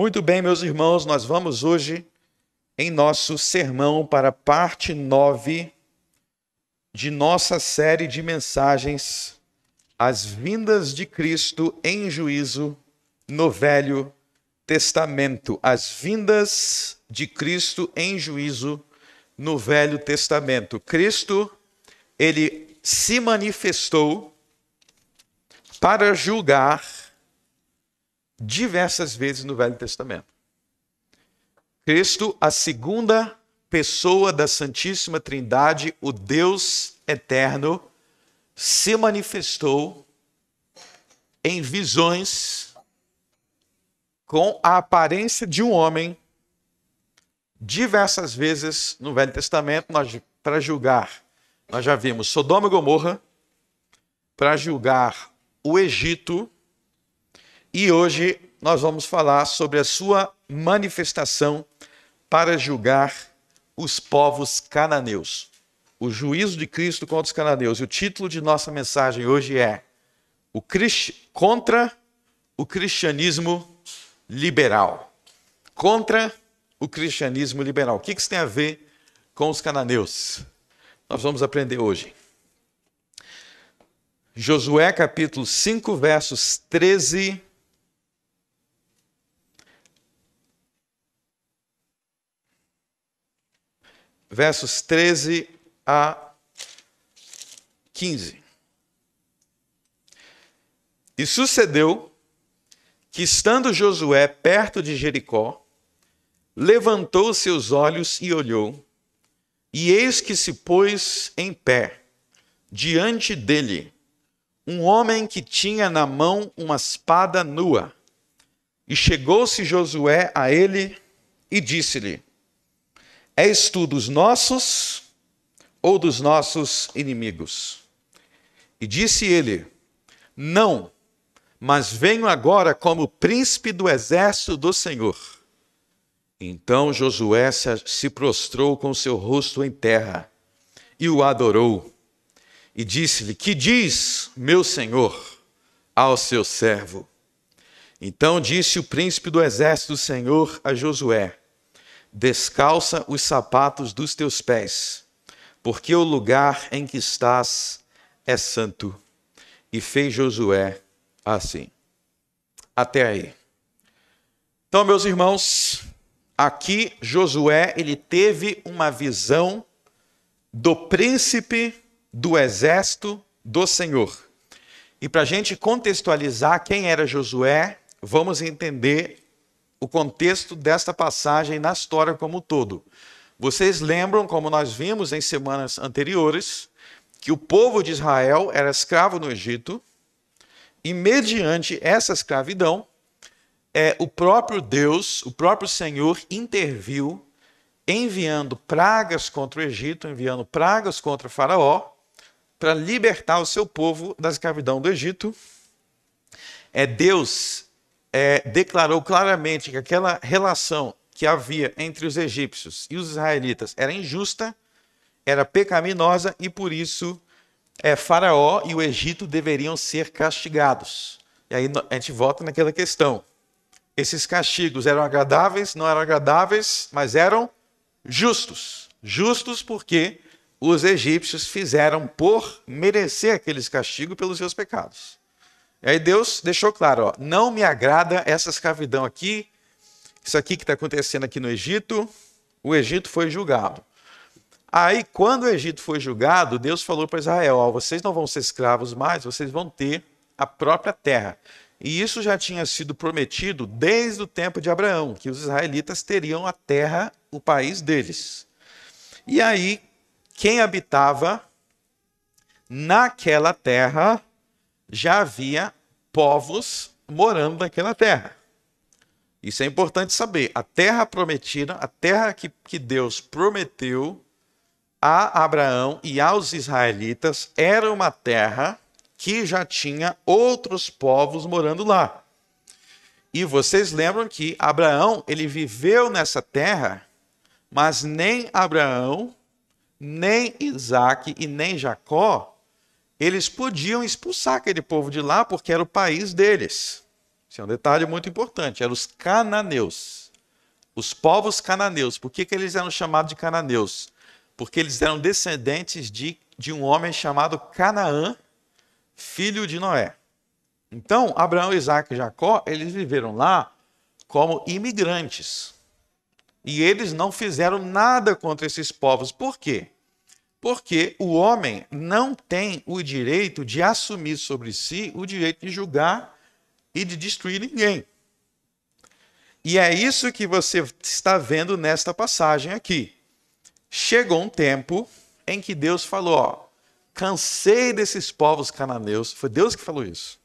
Muito bem, meus irmãos, nós vamos hoje em nosso sermão para a parte 9 de nossa série de mensagens, As Vindas de Cristo em Juízo no Velho Testamento. As Vindas de Cristo em Juízo no Velho Testamento. Cristo, ele se manifestou para julgar diversas vezes no Velho Testamento. Cristo, a segunda pessoa da Santíssima Trindade, o Deus eterno, se manifestou em visões com a aparência de um homem diversas vezes no Velho Testamento para julgar. Nós já vimos Sodoma e Gomorra, para julgar o Egito, e hoje nós vamos falar sobre a sua manifestação para julgar os povos cananeus. O juízo de Cristo contra os cananeus. E o título de nossa mensagem hoje é Contra o cristianismo liberal. Contra o cristianismo liberal. O que isso tem a ver com os cananeus? Nós vamos aprender hoje. Josué capítulo 5, versos 13 a 15. E sucedeu que, estando Josué perto de Jericó, levantou seus olhos e olhou, e eis que se pôs em pé, diante dele, um homem que tinha na mão uma espada nua. E chegou-se Josué a ele e disse-lhe: És tu dos nossos ou dos nossos inimigos? E disse ele: Não, mas venho agora como príncipe do exército do Senhor. Então Josué se prostrou com seu rosto em terra e o adorou. E disse-lhe: Que diz, meu senhor, ao seu servo? Então disse o príncipe do exército do Senhor a Josué: Descalça os sapatos dos teus pés, porque o lugar em que estás é santo. E fez Josué assim. Até aí. Então, meus irmãos, aqui Josué, ele teve uma visão do príncipe do exército do Senhor. E para a gente contextualizar quem era Josué, vamos entender o contexto desta passagem na história como um todo. Vocês lembram, como nós vimos em semanas anteriores, que o povo de Israel era escravo no Egito, e mediante essa escravidão, o próprio Deus, o próprio Senhor interviu, enviando pragas contra o Egito, enviando pragas contra Faraó, para libertar o seu povo da escravidão do Egito. Deus declarou claramente que aquela relação que havia entre os egípcios e os israelitas era injusta, era pecaminosa, e por isso Faraó e o Egito deveriam ser castigados. E aí a gente volta naquela questão. Esses castigos eram agradáveis, não eram agradáveis, mas eram justos. Justos porque os egípcios fizeram por merecer aqueles castigos pelos seus pecados. E aí Deus deixou claro, não me agrada essa escravidão aqui, isso aqui que está acontecendo aqui no Egito, o Egito foi julgado. Aí, quando o Egito foi julgado, Deus falou para Israel, vocês não vão ser escravos mais, vocês vão ter a própria terra. E isso já tinha sido prometido desde o tempo de Abraão, que os israelitas teriam a terra, o país deles. E aí, quem habitava naquela terra, já havia povos morando naquela terra. Isso é importante saber. A terra prometida, a terra que Deus prometeu a Abraão e aos israelitas, era uma terra que já tinha outros povos morando lá. E vocês lembram que Abraão, ele viveu nessa terra, mas nem Abraão, nem Isaac e nem Jacó, eles podiam expulsar aquele povo de lá porque era o país deles. Esse é um detalhe muito importante. Eram os cananeus. Os povos cananeus. Por que eles eram chamados de cananeus? Porque eles eram descendentes de um homem chamado Canaã, filho de Noé. Então, Abraão, Isaac e Jacó, eles viveram lá como imigrantes. E eles não fizeram nada contra esses povos. Por quê? Porque o homem não tem o direito de assumir sobre si o direito de julgar e de destruir ninguém. E é isso que você está vendo nesta passagem aqui. Chegou um tempo em que Deus falou, ó, cansei desses povos cananeus, foi Deus que falou isso.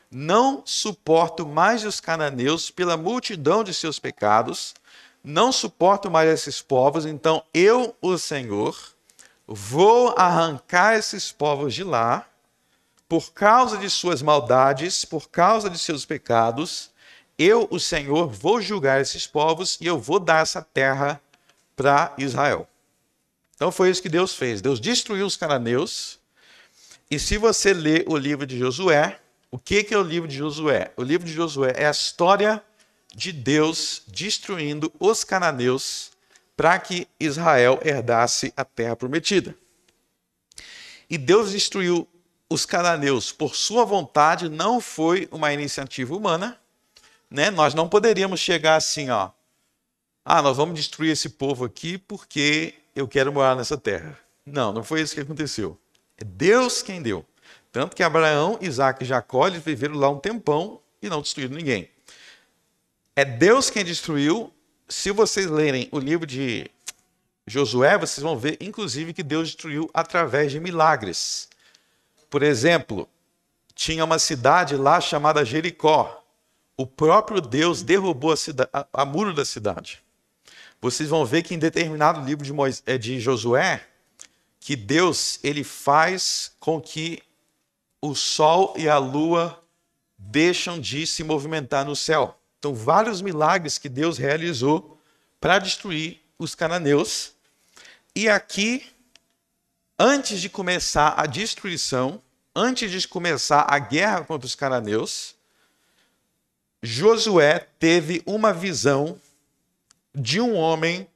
Não suporto mais os cananeus pela multidão de seus pecados, não suporto mais esses povos, então eu, o Senhor, vou arrancar esses povos de lá, por causa de suas maldades, por causa de seus pecados, eu, o Senhor, vou julgar esses povos e eu vou dar essa terra para Israel. Então foi isso que Deus fez. Deus destruiu os cananeus. E se você ler o livro de Josué, o que é o livro de Josué? O livro de Josué é a história de Deus destruindo os cananeus para que Israel herdasse a terra prometida. E Deus destruiu os cananeus por sua vontade, não foi uma iniciativa humana, né? Nós não poderíamos chegar assim, ó, nós vamos destruir esse povo aqui porque eu quero morar nessa terra. Não, não foi isso que aconteceu. É Deus quem deu. Tanto que Abraão, Isaac e Jacó, eles viveram lá um tempão e não destruíram ninguém. É Deus quem destruiu. Se vocês lerem o livro de Josué, vocês vão ver, inclusive, que Deus destruiu através de milagres. Por exemplo, tinha uma cidade lá chamada Jericó. O próprio Deus derrubou a muro da cidade. Vocês vão ver que em determinado livro de Josué, que Deus ele faz com que o sol e a lua deixam de se movimentar no céu. Então, vários milagres que Deus realizou para destruir os cananeus. E aqui, antes de começar a destruição, antes de começar a guerra contra os cananeus, Josué teve uma visão de um homem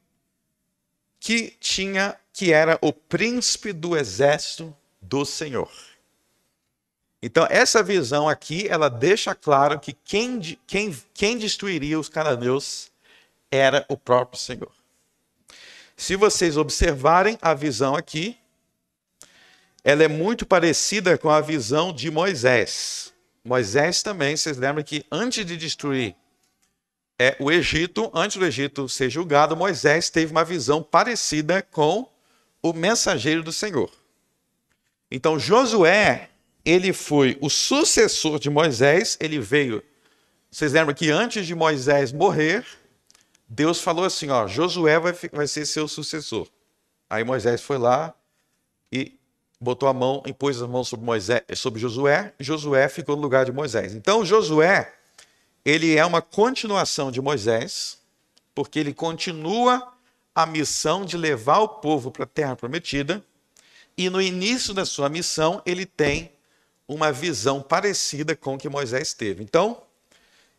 que era o príncipe do exército do Senhor. Então, essa visão aqui, ela deixa claro que quem destruiria os cananeus era o próprio Senhor. Se vocês observarem a visão aqui, ela é muito parecida com a visão de Moisés. Moisés também, vocês lembram que antes de destruir o Egito, antes do Egito ser julgado, Moisés teve uma visão parecida com o mensageiro do Senhor. Então, Josué, ele foi o sucessor de Moisés, ele veio. Vocês lembram que antes de Moisés morrer, Deus falou assim, ó, Josué vai ser seu sucessor. Aí Moisés foi lá e botou a mão, impôs a mão sobre Josué, e Josué ficou no lugar de Moisés. Então, Josué, ele é uma continuação de Moisés, porque ele continua a missão de levar o povo para a terra prometida, e no início da sua missão, ele tem uma visão parecida com o que Moisés teve. Então,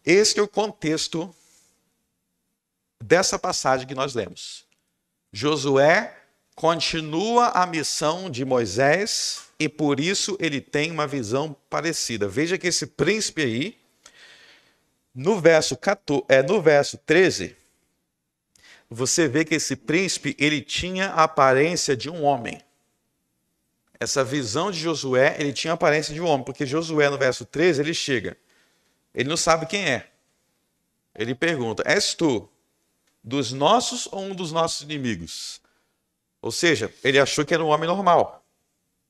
esse é o contexto dessa passagem que nós lemos. Josué continua a missão de Moisés e por isso ele tem uma visão parecida. Veja que esse príncipe aí, no verso 13, você vê que esse príncipe ele tinha a aparência de um homem. Essa visão de Josué, ele tinha a aparência de um homem, porque Josué, no verso 13, ele chega. Ele não sabe quem é. Ele pergunta, és tu dos nossos ou um dos nossos inimigos? Ou seja, ele achou que era um homem normal.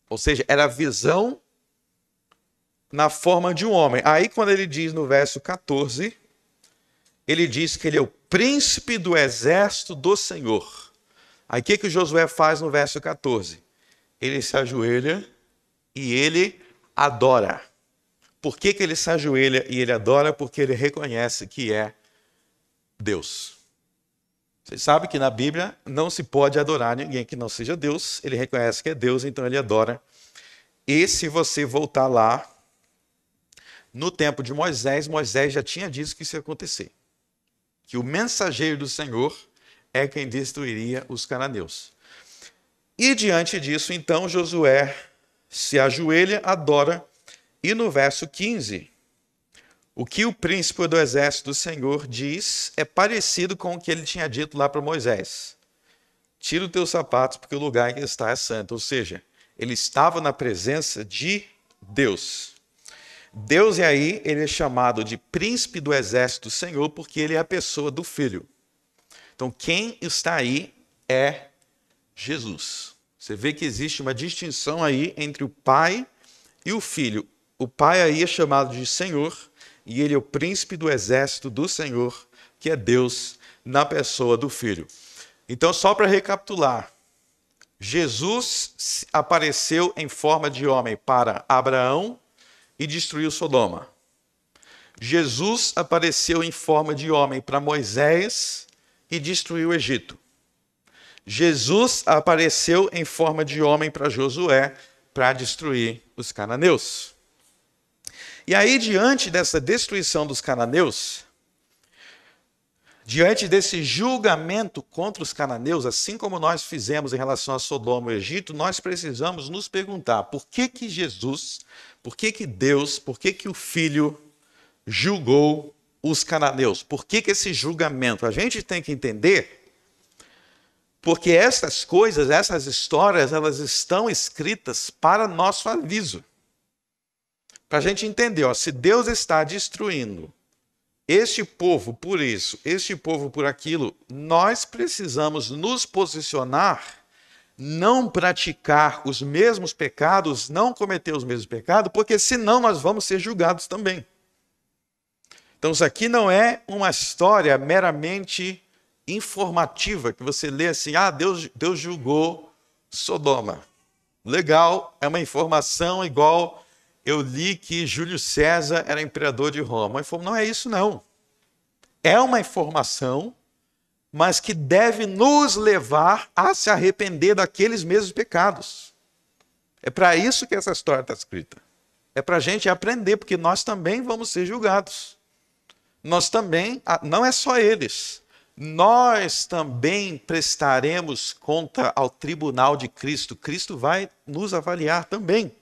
Ou seja, era a visão na forma de um homem. Aí, quando ele diz no verso 14, ele diz que ele é o príncipe do exército do Senhor. Aí, o que Josué faz no verso 14? Ele se ajoelha e ele adora. Por que ele se ajoelha e ele adora? Porque ele reconhece que é Deus. Vocês sabem que na Bíblia não se pode adorar ninguém que não seja Deus. Ele reconhece que é Deus, então ele adora. E se você voltar lá no tempo de Moisés, Moisés já tinha dito que isso ia acontecer. Que o mensageiro do Senhor é quem destruiria os cananeus. E diante disso, então, Josué se ajoelha, adora, e no verso 15, o que o príncipe do exército do Senhor diz é parecido com o que ele tinha dito lá para Moisés. Tira os teus sapatos, porque o lugar em que está é santo. Ou seja, ele estava na presença de Deus. Deus, e aí, ele é chamado de príncipe do exército do Senhor, porque ele é a pessoa do Filho. Então, quem está aí é Jesus. Você vê que existe uma distinção aí entre o Pai e o Filho. O Pai aí é chamado de Senhor, e ele é o príncipe do exército do Senhor, que é Deus na pessoa do Filho. Então, só para recapitular, Jesus apareceu em forma de homem para Abraão e destruiu Sodoma. Jesus apareceu em forma de homem para Moisés e destruiu o Egito. Jesus apareceu em forma de homem para Josué para destruir os cananeus. E aí, diante dessa destruição dos cananeus, diante desse julgamento contra os cananeus, assim como nós fizemos em relação a Sodoma e o Egito, nós precisamos nos perguntar por que que Jesus, por que que Deus, por que que o Filho julgou os cananeus? Por que que esse julgamento? A gente tem que entender, porque essas coisas, essas histórias, elas estão escritas para nosso aviso. Para a gente entender, ó, se Deus está destruindo este povo por isso, este povo por aquilo, nós precisamos nos posicionar, não praticar os mesmos pecados, não cometer os mesmos pecados, porque senão nós vamos ser julgados também. Então isso aqui não é uma história meramente informativa, que você lê assim, Deus julgou Sodoma. Legal, é uma informação igual eu li que Júlio César era imperador de Roma. Não é isso, não. É uma informação, mas que deve nos levar a se arrepender daqueles mesmos pecados. É para isso que essa história está escrita. É para a gente aprender, porque nós também vamos ser julgados. Nós também, não é só eles, nós também prestaremos conta ao tribunal de Cristo. Cristo vai nos avaliar também.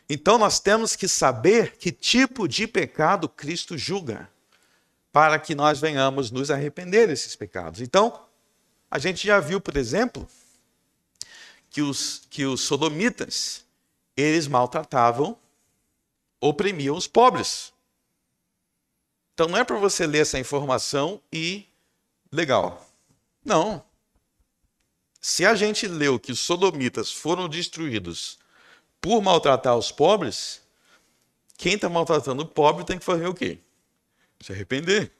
Então nós temos que saber que tipo de pecado Cristo julga, para que nós venhamos nos arrepender desses pecados. Então, a gente já viu, por exemplo, que os sodomitas, eles maltratavam, oprimiam os pobres. Então não é para você ler essa informação e legal. Não. Se a gente leu que os sodomitas foram destruídos por maltratar os pobres, quem está maltratando o pobre tem que fazer o quê? Se arrepender.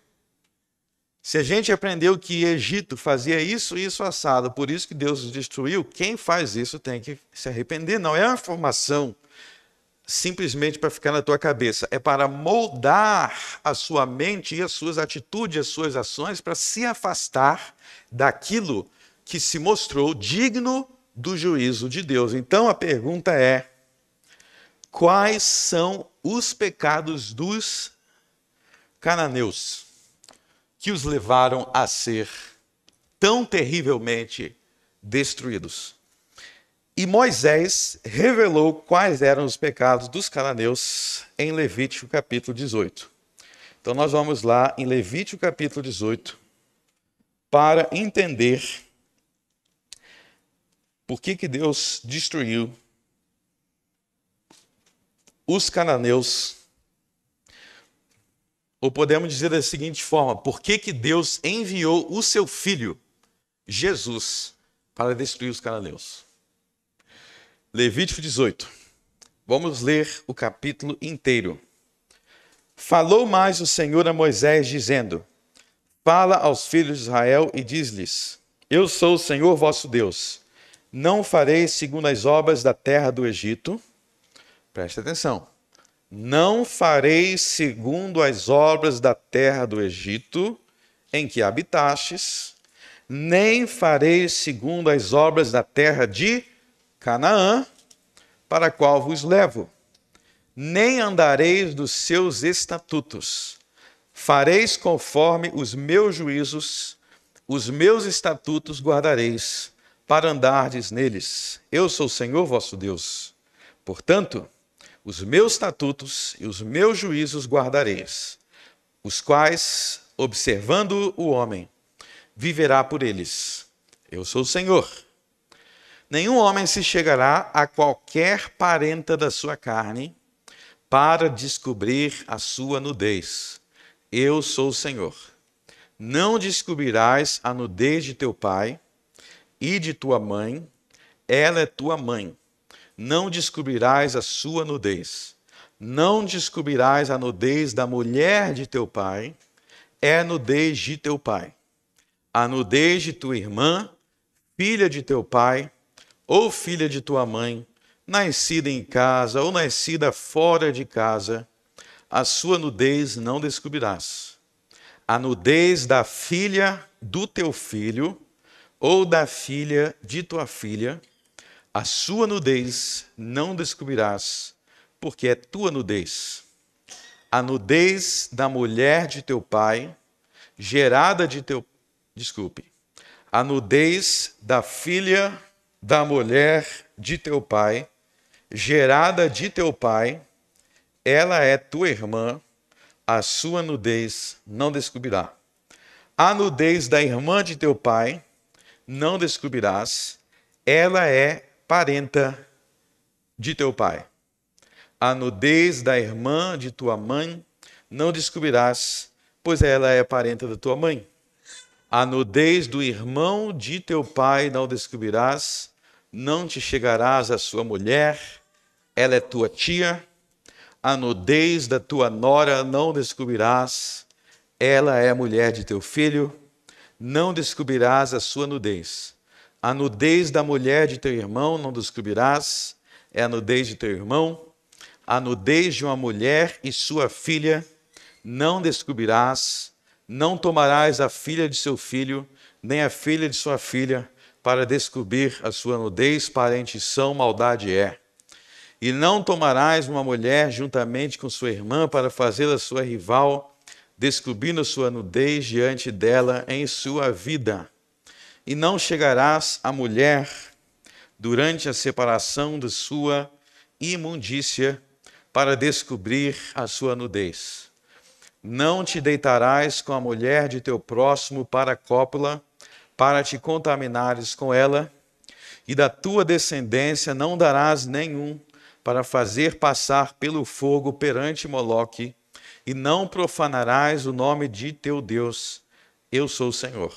Se a gente aprendeu que Egito fazia isso e isso assado, por isso que Deus os destruiu, quem faz isso tem que se arrepender. Não é uma informação simplesmente para ficar na tua cabeça, é para moldar a sua mente e as suas atitudes, as suas ações, para se afastar daquilo que se mostrou digno do juízo de Deus. Então a pergunta é: quais são os pecados dos cananeus que os levaram a ser tão terrivelmente destruídos? E Moisés revelou quais eram os pecados dos cananeus em Levítico capítulo 18. Então nós vamos lá em Levítico capítulo 18 para entender por que Deus destruiu os cananeus. Ou podemos dizer da seguinte forma: por que Deus enviou o seu Filho, Jesus, para destruir os cananeus? Levítico 18. Vamos ler o capítulo inteiro. Falou mais o Senhor a Moisés, dizendo: fala aos filhos de Israel e diz-lhes: eu sou o Senhor vosso Deus. Não farei segundo as obras da terra do Egito. Preste atenção. Não farei segundo as obras da terra do Egito, em que habitastes, nem farei segundo as obras da terra de Canaã, para a qual vos levo. nem andareis dos seus estatutos. Fareis conforme os meus juízos, os meus estatutos guardareis, para andardes neles. Eu sou o Senhor vosso Deus. Portanto, os meus estatutos e os meus juízos guardareis, os quais, observando o homem, viverá por eles. Eu sou o Senhor. Nenhum homem se chegará a qualquer parenta da sua carne para descobrir a sua nudez. Eu sou o Senhor. Não descobrirás a nudez de teu pai e de tua mãe, ela é tua mãe. Não descobrirás a sua nudez. Não descobrirás a nudez da mulher de teu pai, é a nudez de teu pai. A nudez de tua irmã, filha de teu pai, ou filha de tua mãe, nascida em casa ou nascida fora de casa, a sua nudez não descobrirás. A nudez da filha do teu filho, ou da filha de tua filha, a sua nudez não descobrirás, porque é tua nudez. A nudez da mulher de teu pai, gerada de teu... A nudez da filha da mulher de teu pai, gerada de teu pai, ela é tua irmã, a sua nudez não descobrirá. A nudez da irmã de teu pai não descobrirás, ela é parenta de teu pai. A nudez da irmã de tua mãe não descobrirás, pois ela é parenta da tua mãe. A nudez do irmão de teu pai não descobrirás, não te chegarás à sua mulher, ela é tua tia. A nudez da tua nora não descobrirás, ela é a mulher de teu filho. Não descobrirás a sua nudez. A nudez da mulher de teu irmão não descobrirás, é a nudez de teu irmão. A nudez de uma mulher e sua filha não descobrirás. Não tomarás a filha de seu filho, nem a filha de sua filha, para descobrir a sua nudez, parente são, maldade é. E não tomarás uma mulher juntamente com sua irmã para fazê-la sua rival, descobrindo sua nudez diante dela em sua vida. E não chegarás à mulher durante a separação de sua imundícia para descobrir a sua nudez. Não te deitarás com a mulher de teu próximo para a cópula, para te contaminares com ela, e da tua descendência não darás nenhum para fazer passar pelo fogo perante Moloque, e não profanarás o nome de teu Deus. Eu sou o Senhor.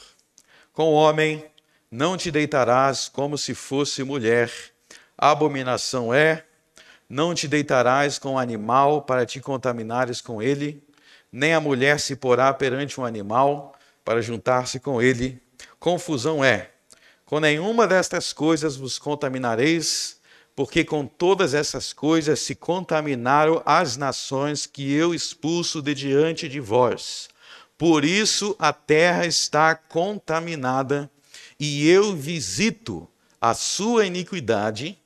Com o homem não te deitarás como se fosse mulher. Abominação é. Não te deitarás com o animal para te contaminares com ele, nem a mulher se porá perante um animal para juntar-se com ele. Confusão é. Com nenhuma destas coisas vos contaminareis, porque com todas essas coisas se contaminaram as nações que eu expulso de diante de vós. Por isso a terra está contaminada, e eu visito a sua iniquidade,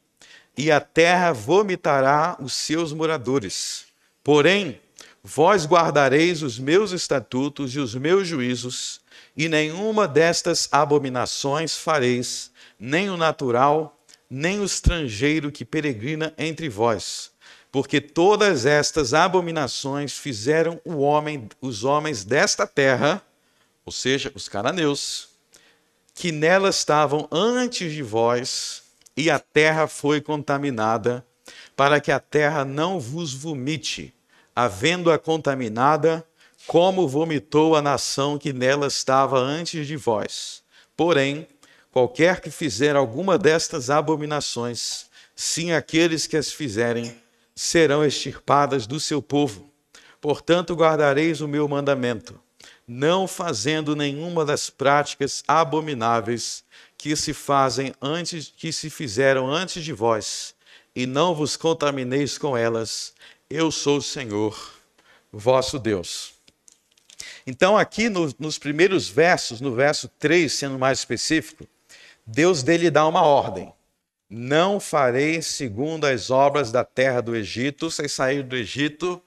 e a terra vomitará os seus moradores. Porém, vós guardareis os meus estatutos e os meus juízos, e nenhuma destas abominações fareis, nem o natural, nem o estrangeiro que peregrina entre vós, porque todas estas abominações fizeram os homens desta terra, ou seja, os cananeus, que nela estavam antes de vós, e a terra foi contaminada, para que a terra não vos vomite, havendo-a contaminada, como vomitou a nação que nela estava antes de vós. Porém, qualquer que fizer alguma destas abominações, sim aqueles que as fizerem, serão extirpadas do seu povo. Portanto, guardareis o meu mandamento, não fazendo nenhuma das práticas abomináveis que se fizeram antes de vós, e não vos contamineis com elas. Eu sou o Senhor, vosso Deus. Então, aqui nos primeiros versos, no verso 3, sendo mais específico, Deus dele dá uma ordem. Não farei segundo as obras da terra do Egito. Vocês saíram do Egito,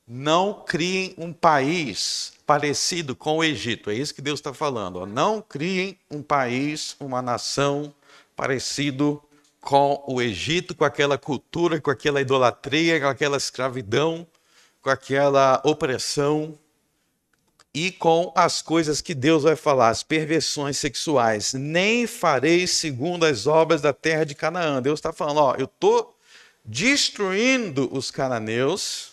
não criem um país parecido com o Egito. É isso que Deus está falando. Ó. Não criem um país, uma nação parecido com o Egito, com aquela cultura, com aquela idolatria, com aquela escravidão, com aquela opressão e com as coisas que Deus vai falar, as perversões sexuais. Nem farei segundo as obras da terra de Canaã. Deus está falando, ó, eu estou destruindo os cananeus.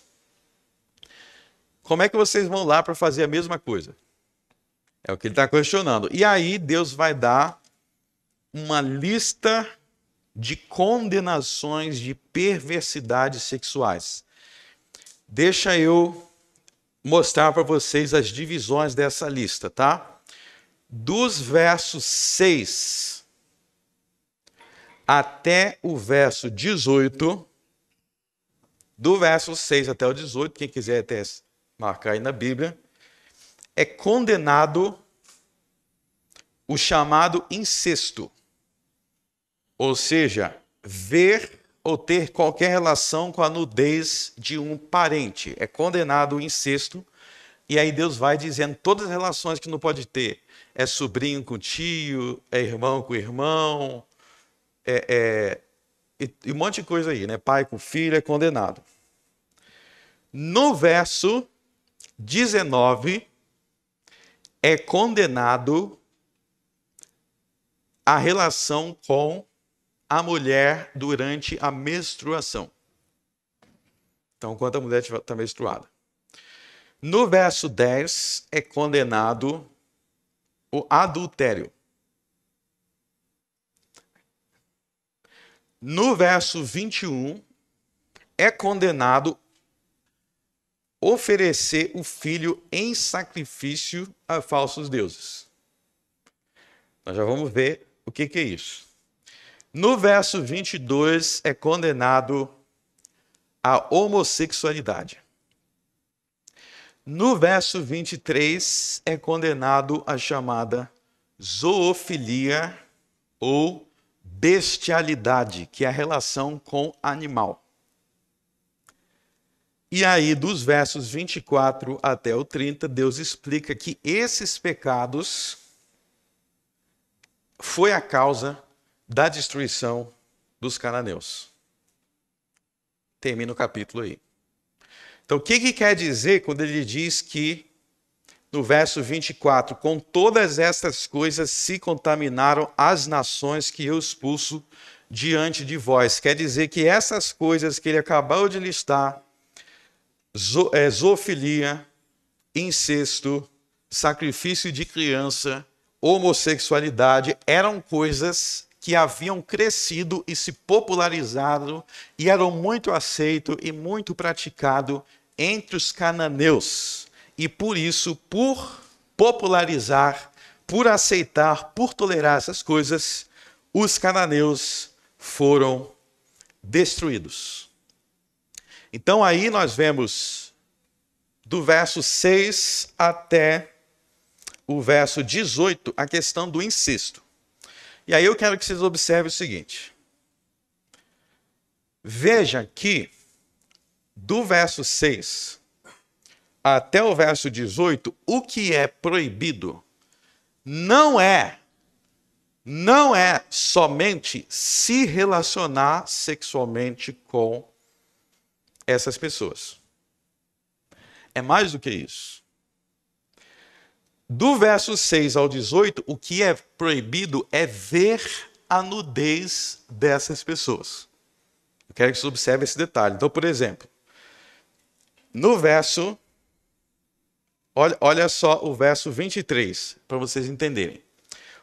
Como é que vocês vão lá para fazer a mesma coisa? É o que ele está questionando. E aí Deus vai dar uma lista de condenações de perversidades sexuais. Deixa eu mostrar para vocês as divisões dessa lista, tá? Dos versos 6 até o verso 18, do verso 6 até o 18, quem quiser até marcar aí na Bíblia, é condenado o chamado incesto, ou seja, ver ou ter qualquer relação com a nudez de um parente. É condenado o incesto, e aí Deus vai dizendo todas as relações que não pode ter. É sobrinho com tio, é irmão com irmão, e um monte de coisa aí, né? Pai com filho é condenado. No verso 19, é condenado a relação com a mulher durante a menstruação. Então, quando a mulher está menstruada. No verso 10, é condenado o adultério. No verso 21, é condenado oferecer o filho em sacrifício a falsos deuses. Nós já vamos ver o que é isso. No verso 22, é condenado a homossexualidade. No verso 23, é condenado a chamada zoofilia ou bestialidade, que é a relação com animal. E aí, dos versos 24 até o 30, Deus explica que esses pecados foi a causa da destruição dos cananeus. Termina o capítulo aí. Então, o que quer dizer quando ele diz que, no verso 24, com todas estas coisas se contaminaram as nações que eu expulso diante de vós? Quer dizer que essas coisas que ele acabou de listar, zoofilia, incesto, sacrifício de criança, homossexualidade, eram coisas que haviam crescido e se popularizado e eram muito aceito e muito praticado entre os cananeus. E por isso, por popularizar, por aceitar, por tolerar essas coisas, os cananeus foram destruídos. Então aí nós vemos do verso 6 até o verso 18 a questão do incesto. E aí eu quero que vocês observem o seguinte. Veja que do verso 6 até o verso 18, o que é proibido não é somente se relacionar sexualmente com essas pessoas. É mais do que isso. Do verso 6 ao 18, o que é proibido é ver a nudez dessas pessoas. Eu quero que você observe esse detalhe. Então, por exemplo, no verso... Olha só o verso 23, para vocês entenderem.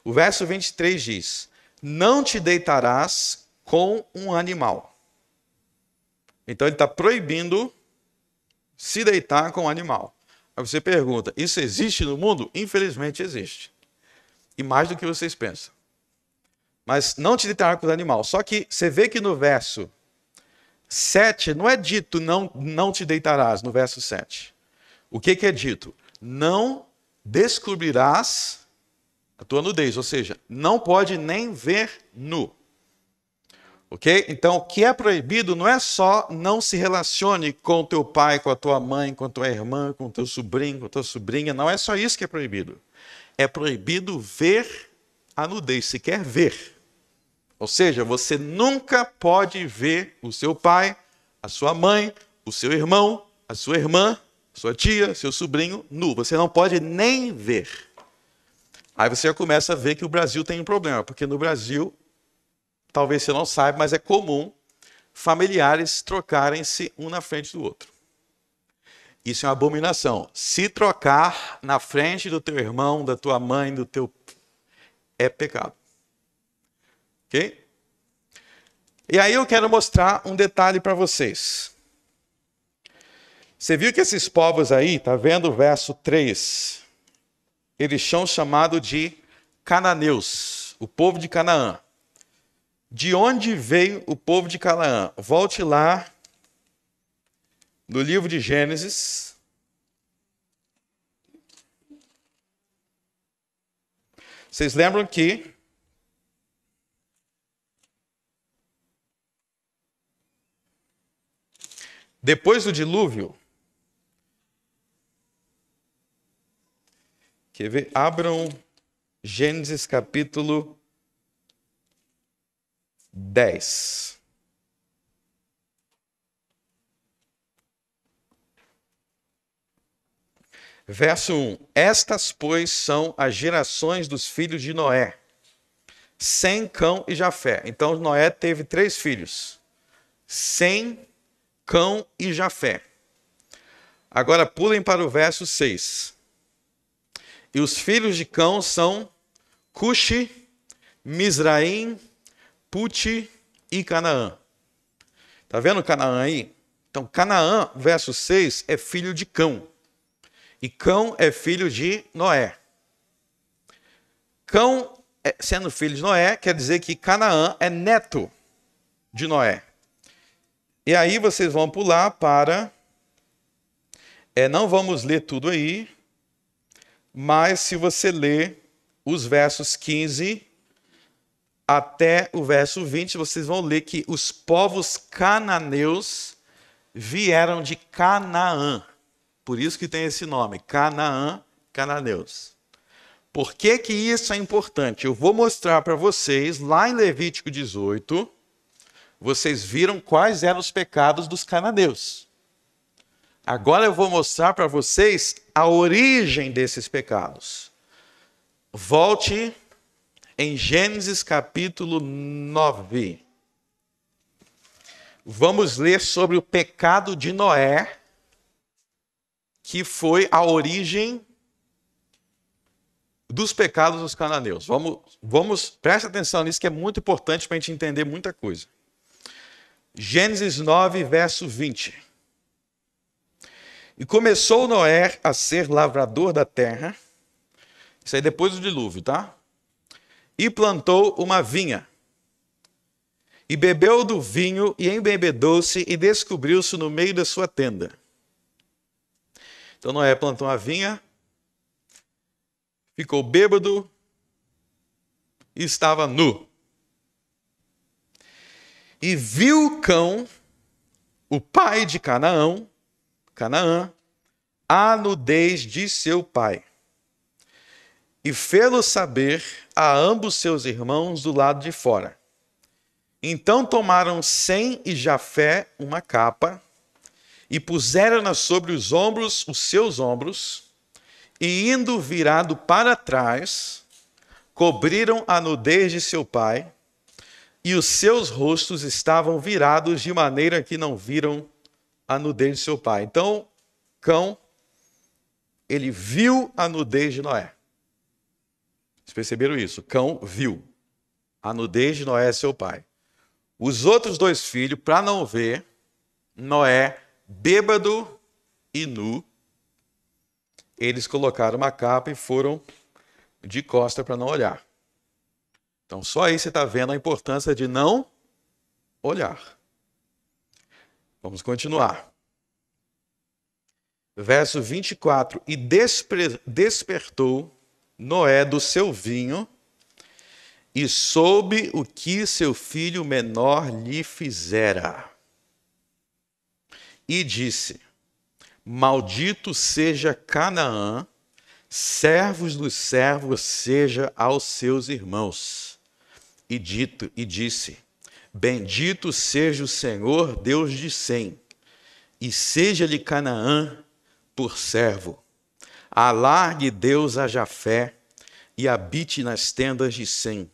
O verso 23 diz: não te deitarás com um animal. Então ele está proibindo se deitar com um animal. Aí você pergunta, isso existe no mundo? Infelizmente existe. E mais do que vocês pensam. Mas não te deitarás com o animal. Só que você vê que no verso 7 não é dito não te deitarás, no verso 7. O que é dito? Não descobrirás a tua nudez, ou seja, não pode nem ver nu. Ok? Então, o que é proibido não é só não se relacione com o teu pai, com a tua mãe, com a tua irmã, com o teu sobrinho, com a tua sobrinha. Não é só isso que é proibido. É proibido ver a nudez, se quer ver. Ou seja, você nunca pode ver o seu pai, a sua mãe, o seu irmão, a sua irmã, sua tia, seu sobrinho nu. Você não pode nem ver. Aí você já começa a ver que o Brasil tem um problema, porque no Brasil, talvez você não saiba, mas é comum familiares trocarem-se um na frente do outro. Isso é uma abominação. Se trocar na frente do teu irmão, da tua mãe, do teu... é pecado. Ok? E aí eu quero mostrar um detalhe para vocês. Você viu que esses povos aí, tá vendo o verso 3? Eles são chamados de cananeus, o povo de Canaã. De onde veio o povo de Canaã? Volte lá no livro de Gênesis. Vocês lembram que depois do dilúvio, quer ver? Abram Gênesis capítulo 10. Verso 1. Estas, pois, são as gerações dos filhos de Noé, Sem, Cão e Jafé. Então, Noé teve 3 filhos, Sem, Cão e Jafé. Agora pulem para o verso 6. E os filhos de Cão são Cuxi, Misraim, Puti e Canaã. Está vendo Canaã aí? Então, Canaã, verso 6, é filho de Cão. E Cão é filho de Noé. Cão, sendo filho de Noé, quer dizer que Canaã é neto de Noé. E aí vocês vão pular para... não vamos ler tudo aí, mas se você ler os versos 15 até o verso 20, vocês vão ler que os povos cananeus vieram de Canaã. Por isso que tem esse nome, Canaã, cananeus. Por que que isso é importante? Eu vou mostrar para vocês, lá em Levítico 18, vocês viram quais eram os pecados dos cananeus. Agora eu vou mostrar para vocês a origem desses pecados. Volte em Gênesis capítulo 9. Vamos ler sobre o pecado de Noé, que foi a origem dos pecados dos cananeus. Preste atenção nisso, que é muito importante para a gente entender muita coisa. Gênesis 9, verso 20. E começou Noé a ser lavrador da terra, isso aí depois do dilúvio, tá? E plantou uma vinha, e bebeu do vinho, e embebedou-se, e descobriu-se no meio da sua tenda. Então Noé plantou uma vinha, ficou bêbado, e estava nu. E viu Cão, o pai de Canaã, a nudez de seu pai, e fê-lo saber a ambos seus irmãos do lado de fora. Então tomaram Sem e Jafé uma capa, e puseram-na sobre os seus ombros, e indo virado para trás, cobriram a nudez de seu pai, e os seus rostos estavam virados de maneira que não viram a nudez de seu pai. Então, Cão, ele viu a nudez de Noé. Vocês perceberam isso? Cão viu a nudez de Noé, seu pai. Os outros 2 filhos, para não ver Noé bêbado e nu, eles colocaram uma capa e foram de costa para não olhar. Então, só aí você está vendo a importância de não olhar. Vamos continuar. Verso 24. E despertou Noé do seu vinho e soube o que seu filho menor lhe fizera. E disse: Maldito seja Canaã, servos dos servos seja aos seus irmãos. E disse: Bendito seja o Senhor, Deus de Sem, e seja-lhe Canaã por servo. Alargue Deus a Jafé, e habite nas tendas de Sem,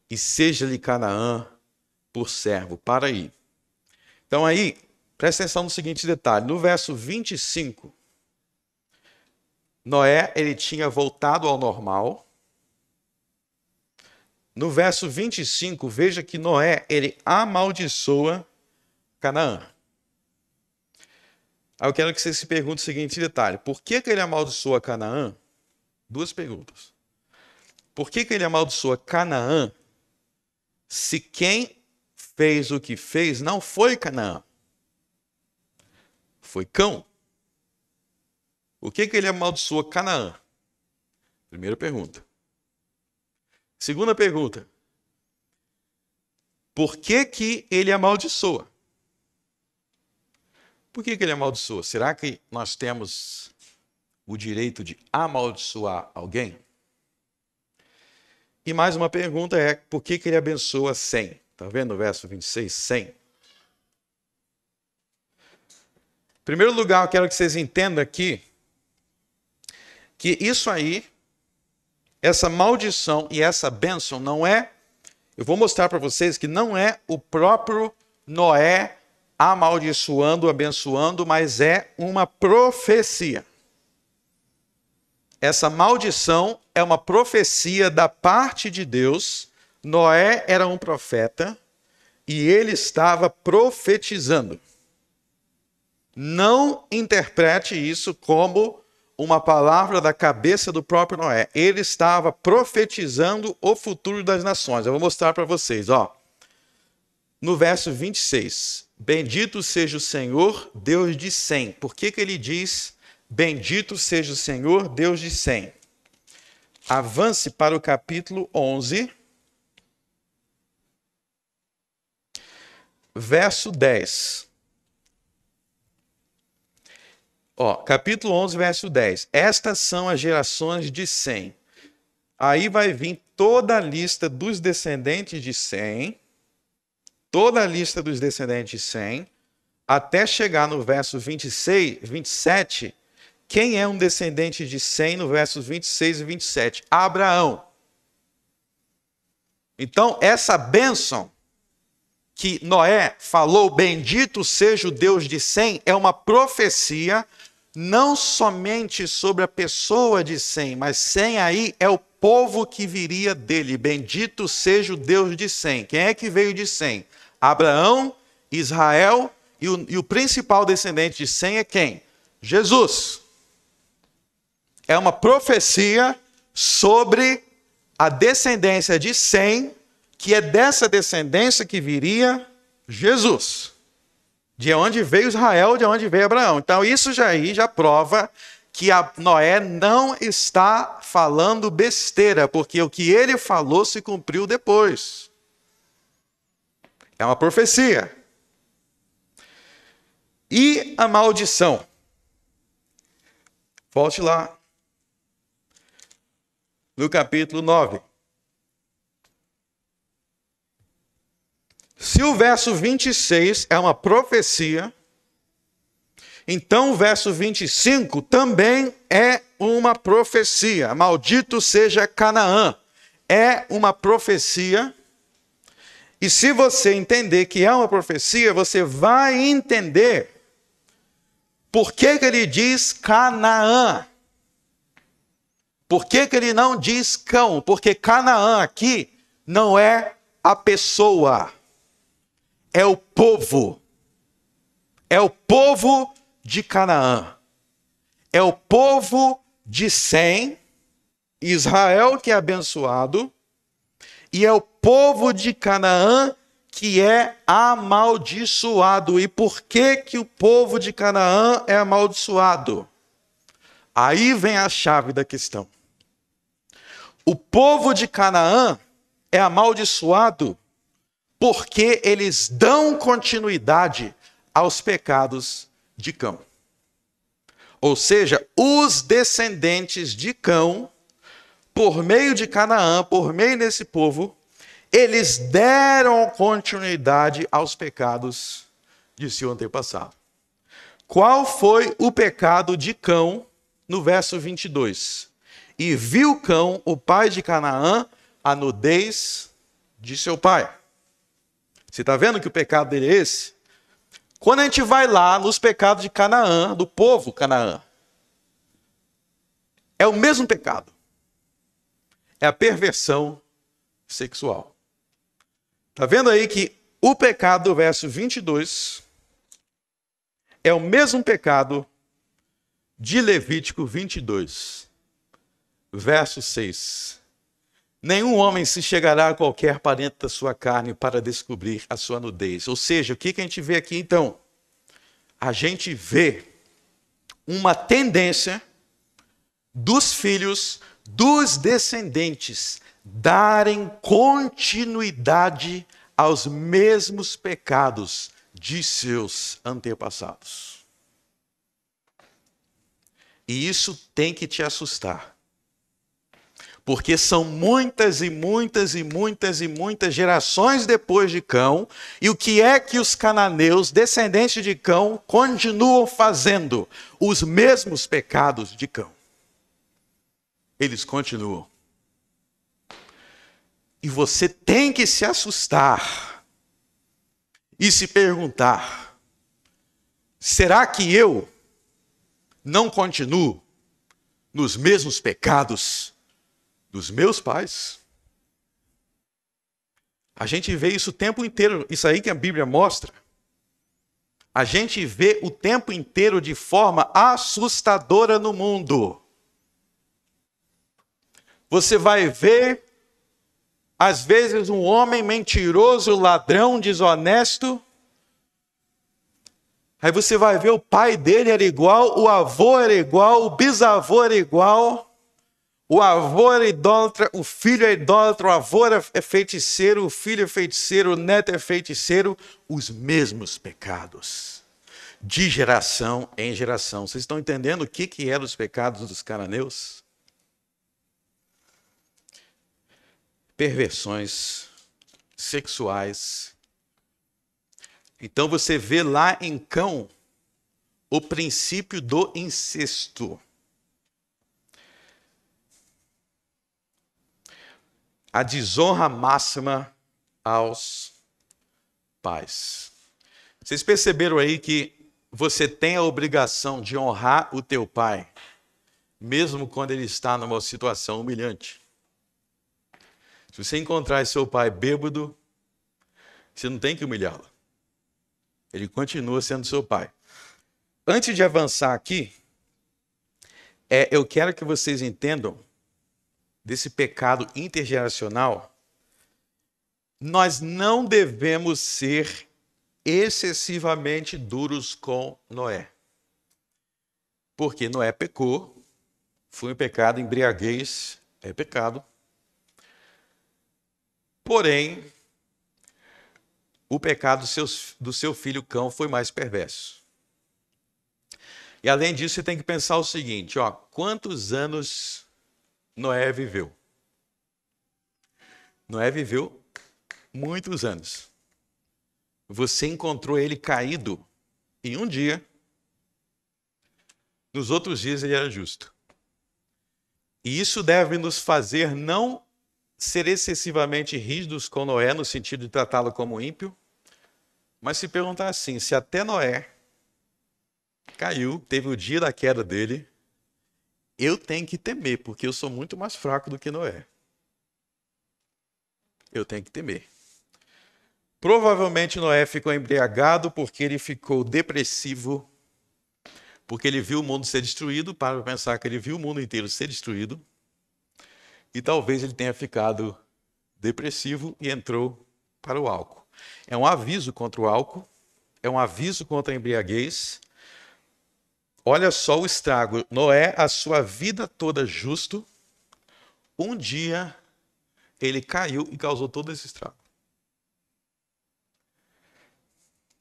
e seja-lhe Canaã por servo. Para aí. Então aí, presta atenção no seguinte detalhe. No verso 25, Noé, ele tinha voltado ao normal. No verso 25, veja que Noé, ele amaldiçoa Canaã. Aí eu quero que você se pergunte o seguinte detalhe. Por que ele amaldiçoa Canaã? Duas perguntas. Por que ele amaldiçoa Canaã se quem fez o que fez não foi Canaã? Foi Cão. Por que ele amaldiçoa Canaã? Primeira pergunta. Segunda pergunta. Por que ele amaldiçoa? Por que ele amaldiçoa? Será que nós temos o direito de amaldiçoar alguém? E mais uma pergunta é, por que ele abençoa Sem? Está vendo o verso 26? Sem. Em primeiro lugar, eu quero que vocês entendam aqui que isso aí, essa maldição e essa bênção não é, eu vou mostrar para vocês que não é o próprio Noé amaldiçoando, abençoando, mas é uma profecia. Essa maldição é uma profecia da parte de Deus. Noé era um profeta e ele estava profetizando. Não interprete isso como uma palavra da cabeça do próprio Noé. Ele estava profetizando o futuro das nações. Eu vou mostrar para vocês, ó. No verso 26, bendito seja o Senhor, Deus de Sem. Por que ele diz, bendito seja o Senhor, Deus de Sem? Avance para o capítulo 11, verso 10. Ó, capítulo 11, verso 10. Estas são as gerações de Sem. Aí vai vir toda a lista dos descendentes de Sem, toda a lista dos descendentes de Sem, até chegar no verso 26, 27, quem é um descendente de Sem no versos 26 e 27? Abraão. Então, essa bênção que Noé falou, bendito seja o Deus de Sem, é uma profecia não somente sobre a pessoa de Sem, mas Sem aí é o povo que viria dele. Bendito seja o Deus de Sem. Quem é que veio de Sem? Abraão, Israel e o principal descendente de Sem é quem? Jesus. É uma profecia sobre a descendência de Sem, que é dessa descendência que viria Jesus. De onde veio Israel, de onde veio Abraão. Então isso já prova que Noé não está falando besteira, porque o que ele falou se cumpriu depois. É uma profecia. E a maldição? Volte lá. No capítulo 9. Se o verso 26 é uma profecia, então o verso 25 também é uma profecia. Maldito seja Canaã. É uma profecia. E se você entender que é uma profecia, você vai entender por que ele diz Canaã. Por que ele não diz Cão? Porque Canaã aqui não é a pessoa, é o povo. É o povo de Canaã. É o povo de Sem, Israel que é abençoado, e é o povo de Canaã que é amaldiçoado. E por que o povo de Canaã é amaldiçoado? Aí vem a chave da questão. O povo de Canaã é amaldiçoado porque eles dão continuidade aos pecados de Cão. Ou seja, os descendentes de Cão, por meio de Canaã, por meio desse povo, eles deram continuidade aos pecados de seu antepassado. Qual foi o pecado de Cão no verso 22? E viu Cão, o pai de Canaã, a nudez de seu pai. Você está vendo que o pecado dele é esse? Quando a gente vai lá nos pecados de Canaã, do povo Canaã, é o mesmo pecado. É a perversão sexual. Está vendo aí que o pecado do verso 22 é o mesmo pecado de Levítico 22, verso 6. Nenhum homem se chegará a qualquer parente da sua carne para descobrir a sua nudez. Ou seja, o que a gente vê aqui então? A gente vê uma tendência dos filhos, dos descendentes, darem continuidade aos mesmos pecados de seus antepassados. E isso tem que te assustar. Porque são muitas e muitas e muitas e muitas gerações depois de Cão, e o que é que os cananeus, descendentes de Cão, continuam fazendo? Os mesmos pecados de Cão. Eles continuam. E você tem que se assustar e se perguntar: será que eu não continuo nos mesmos pecados dos meus pais? A gente vê isso o tempo inteiro, isso aí que a Bíblia mostra. A gente vê o tempo inteiro de forma assustadora no mundo. Você vai ver, às vezes, um homem mentiroso, ladrão, desonesto. Aí você vai ver o pai dele era igual, o avô era igual, o bisavô era igual. O avô era idólatra, o filho é idólatra, o avô é feiticeiro, o filho é feiticeiro, o neto é feiticeiro. Os mesmos pecados, de geração em geração. Vocês estão entendendo o que eram os pecados dos cananeus? Perversões sexuais. Então você vê lá em Cão o princípio do incesto. A desonra máxima aos pais. Vocês perceberam aí que você tem a obrigação de honrar o teu pai, mesmo quando ele está numa situação humilhante. Se você encontrar seu pai bêbado, você não tem que humilhá-lo. Ele continua sendo seu pai. Antes de avançar aqui, eu quero que vocês entendam desse pecado intergeracional. Nós não devemos ser excessivamente duros com Noé. Porque Noé pecou, foi um pecado, embriaguez é pecado. Porém, o pecado do seu filho Cão foi mais perverso. E além disso, você tem que pensar o seguinte, quantos anos Noé viveu? Noé viveu muitos anos. Você encontrou ele caído em um dia. Nos outros dias ele era justo. E isso deve nos fazer não ser excessivamente rígidos com Noé, no sentido de tratá-lo como ímpio, mas se perguntar assim, se até Noé caiu, teve o dia da queda dele, eu tenho que temer, porque eu sou muito mais fraco do que Noé. Eu tenho que temer. Provavelmente Noé ficou embriagado porque ele ficou depressivo, porque ele viu o mundo ser destruído, para pensar que ele viu o mundo inteiro ser destruído, e talvez ele tenha ficado depressivo e entrou para o álcool. É um aviso contra o álcool, é um aviso contra a embriaguez. Olha só o estrago. Noé, a sua vida toda justo, um dia ele caiu e causou todo esse estrago.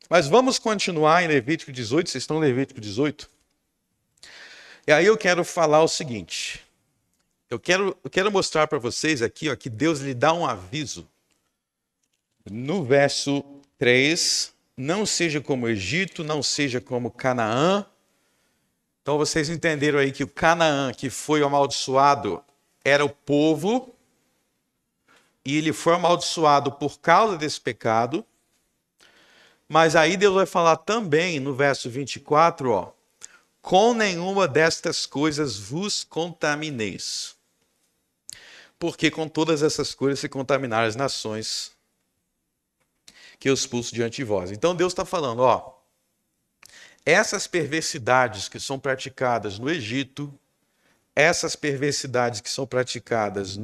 Mas vamos continuar em Levítico 18, vocês estão em Levítico 18? E aí eu quero falar o seguinte, eu quero mostrar para vocês aqui, ó, que Deus lhe dá um aviso. No verso 3, não seja como o Egito, não seja como Canaã. Então vocês entenderam aí que o Canaã, que foi amaldiçoado, era o povo, e ele foi amaldiçoado por causa desse pecado. Mas aí Deus vai falar também no verso 24, ó, com nenhuma destas coisas vos contamineis, porque com todas essas coisas se contaminaram as nações que eu expulso diante de vós. Então Deus está falando, ó, essas perversidades que são praticadas no Egito, essas perversidades que são praticadas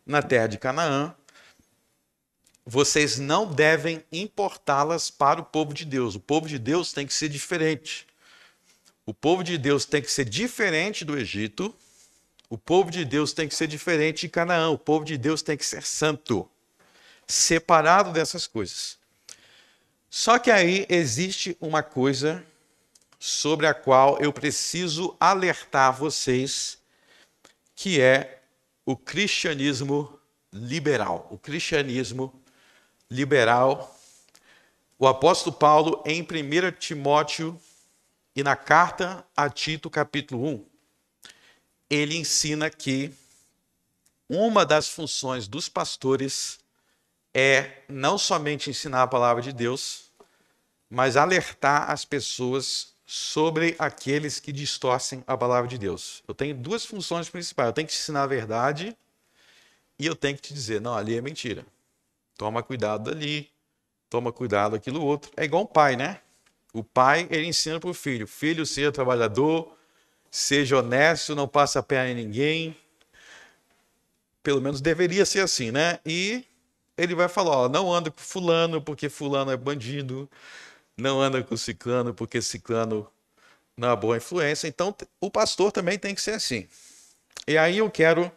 na terra de Canaã, vocês não devem importá-las para o povo de Deus. O povo de Deus tem que ser diferente. O povo de Deus tem que ser diferente do Egito. O povo de Deus tem que ser diferente de Canaã. O povo de Deus tem que ser santo, separado dessas coisas. Só que aí existe uma coisa sobre a qual eu preciso alertar vocês, que é o cristianismo liberal. O cristianismo liberal. O apóstolo Paulo, em 1 Timóteo e na carta a Tito, capítulo 1, ele ensina que uma das funções dos pastores é não somente ensinar a palavra de Deus, mas alertar as pessoas sobre aqueles que distorcem a palavra de Deus. Eu tenho duas funções principais. Eu tenho que te ensinar a verdade e eu tenho que te dizer, não, ali é mentira. Toma cuidado ali, toma cuidado daquilo outro. É igual um pai, né? O pai, ele ensina para o filho. Filho, seja trabalhador, seja honesto, não passe a perna em ninguém. Pelo menos deveria ser assim, né? E ele vai falar, ó, não anda com fulano porque fulano é bandido. Não anda com ciclano porque ciclano não é uma boa influência. Então, o pastor também tem que ser assim. E aí eu quero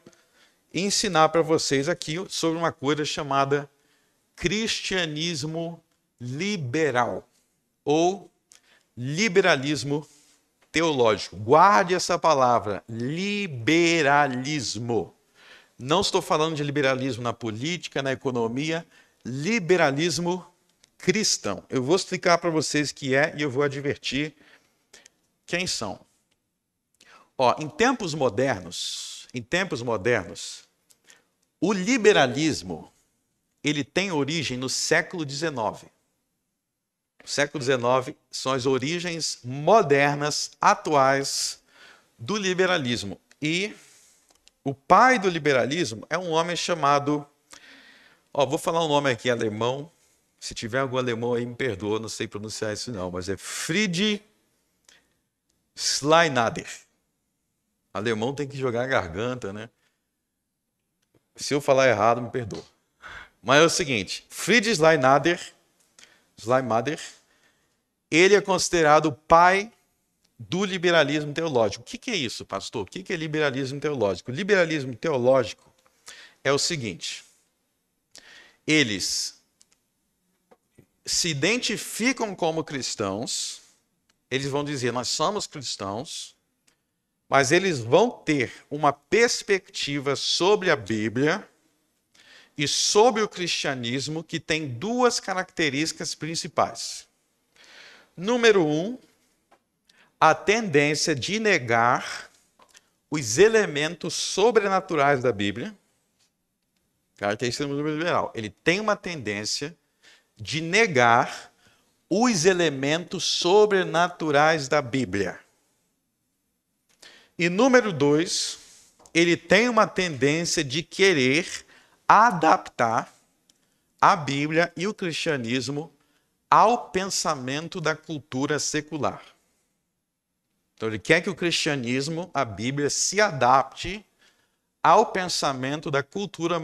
ensinar para vocês aqui sobre uma coisa chamada cristianismo liberal ou liberalismo teológico. Guarde essa palavra, liberalismo. Não estou falando de liberalismo na política, na economia, liberalismo cristão. Eu vou explicar para vocês o que é e eu vou advertir quem são. Ó, em tempos modernos, o liberalismo ele tem origem no século XIX. O século XIX são as origens modernas, atuais do liberalismo. E o pai do liberalismo é um homem chamado... Ó, vou falar um nome aqui alemão. Se tiver algum alemão aí, me perdoa, não sei pronunciar isso não, mas é Friedrich Schleiermacher. Alemão tem que jogar a garganta, né? Se eu falar errado, me perdoa. Mas é o seguinte, Friedrich Schleiermacher, ele é considerado o pai do liberalismo teológico. O que é isso, pastor? O que é liberalismo teológico? O liberalismo teológico é o seguinte, eles se identificam como cristãos, eles vão dizer, nós somos cristãos, mas eles vão ter uma perspectiva sobre a Bíblia e sobre o cristianismo que tem duas características principais. Número 1, a tendência de negar os elementos sobrenaturais da Bíblia. Característica do liberal. Ele tem uma tendência de negar os elementos sobrenaturais da Bíblia. E número 2, ele tem uma tendência de querer adaptar a Bíblia e o cristianismo ao pensamento da cultura secular. Então ele quer que o cristianismo, a Bíblia, se adapte ao pensamento da cultura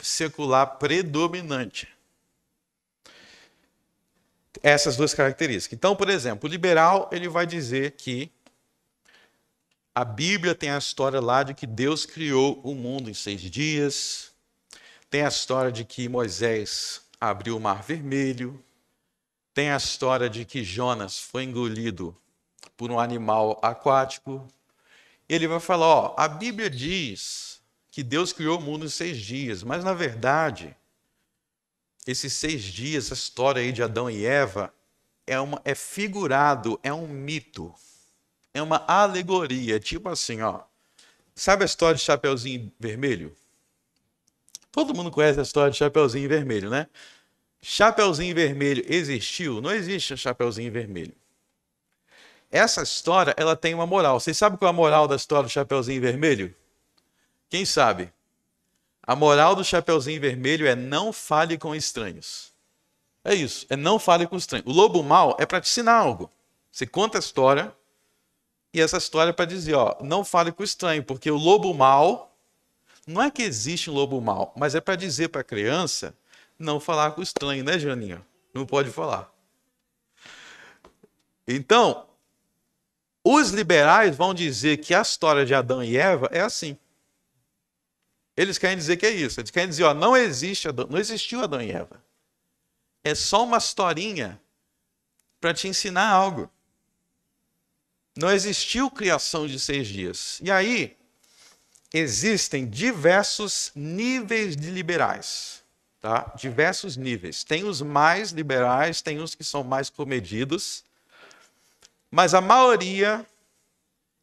secular predominante. Essas duas características. Então, por exemplo, o liberal ele vai dizer que a Bíblia tem a história lá de que Deus criou o mundo em 6 dias, Tem a história de que Moisés abriu o Mar Vermelho. Tem a história de que Jonas foi engolido por um animal aquático. Ele vai falar, ó, a Bíblia diz que Deus criou o mundo em 6 dias, mas na verdade, esses 6 dias, a história aí de Adão e Eva, é figurado, é um mito, é uma alegoria, tipo assim, ó. Sabe a história de Chapeuzinho Vermelho? Todo mundo conhece a história de Chapeuzinho Vermelho, né? Chapeuzinho Vermelho existiu? Não existe Chapeuzinho Vermelho. Essa história, ela tem uma moral. Vocês sabem qual é a moral da história do Chapeuzinho Vermelho? Quem sabe? A moral do Chapeuzinho Vermelho é não fale com estranhos. É isso, é não fale com estranhos. O lobo mau é para te ensinar algo. Você conta a história e essa história é para dizer, ó, não fale com estranho, porque o lobo mau, não é que existe um lobo mau, mas é para dizer para a criança não falar com estranho, né, Janinha? Não pode falar. Então, os liberais vão dizer que a história de Adão e Eva é assim. Eles querem dizer que é isso. Eles querem dizer, ó, não existiu Adão e Eva. É só uma historinha para te ensinar algo. Não existiu criação de 6 dias. E aí, existem diversos níveis de liberais. Tá? Diversos níveis. Tem os mais liberais, tem os que são mais comedidos. Mas a maioria,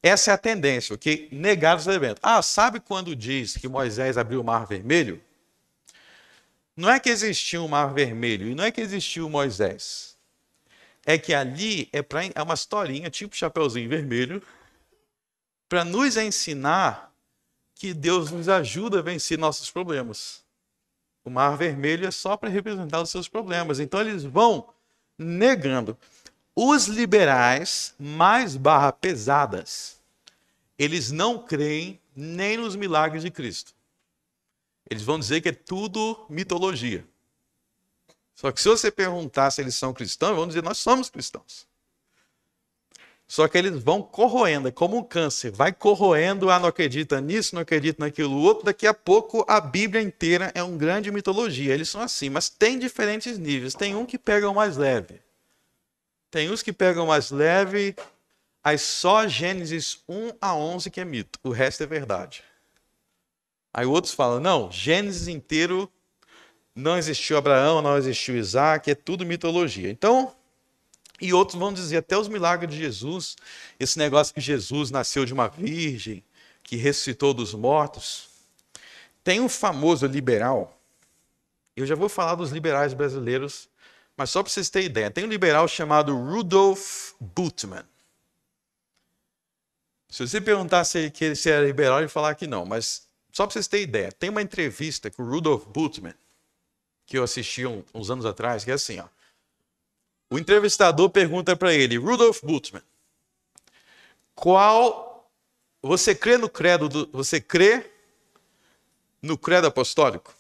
essa é a tendência, ok? Negar os eventos. Ah, sabe quando diz que Moisés abriu o Mar Vermelho? Não é que existiu um Mar Vermelho e não é que existiu Moisés. É que ali é uma historinha, tipo Chapeuzinho Vermelho, para nos ensinar que Deus nos ajuda a vencer nossos problemas. O Mar Vermelho é só para representar os seus problemas. Então eles vão negando. Os liberais mais pesadas, eles não creem nem nos milagres de Cristo. Eles vão dizer que é tudo mitologia. Só que se você perguntar se eles são cristãos, vão dizer, nós somos cristãos. Só que eles vão corroendo, é como um câncer, vai corroendo, não acredita nisso, não acredita naquilo outro, daqui a pouco a Bíblia inteira é uma grande mitologia. Eles são assim, mas tem diferentes níveis. Tem um que pega o mais leve. Tem uns que pegam mais leve, aí só Gênesis 1 a 11 que é mito, o resto é verdade. Aí outros falam, não, Gênesis inteiro não existiu Abraão, não existiu Isaac, é tudo mitologia. Então, e outros vão dizer até os milagres de Jesus, esse negócio que Jesus nasceu de uma virgem, que ressuscitou dos mortos. Tem um famoso liberal, eu já vou falar dos liberais brasileiros, mas só para vocês terem ideia, tem um liberal chamado Rudolf Bultmann. Se você perguntar se ele era liberal, ele vai falar que não, mas só para vocês terem ideia, tem uma entrevista com o Rudolf Bultmann, que eu assisti uns anos atrás, que é assim, ó. O entrevistador pergunta para ele, Rudolf Bultmann, você crê no credo apostólico?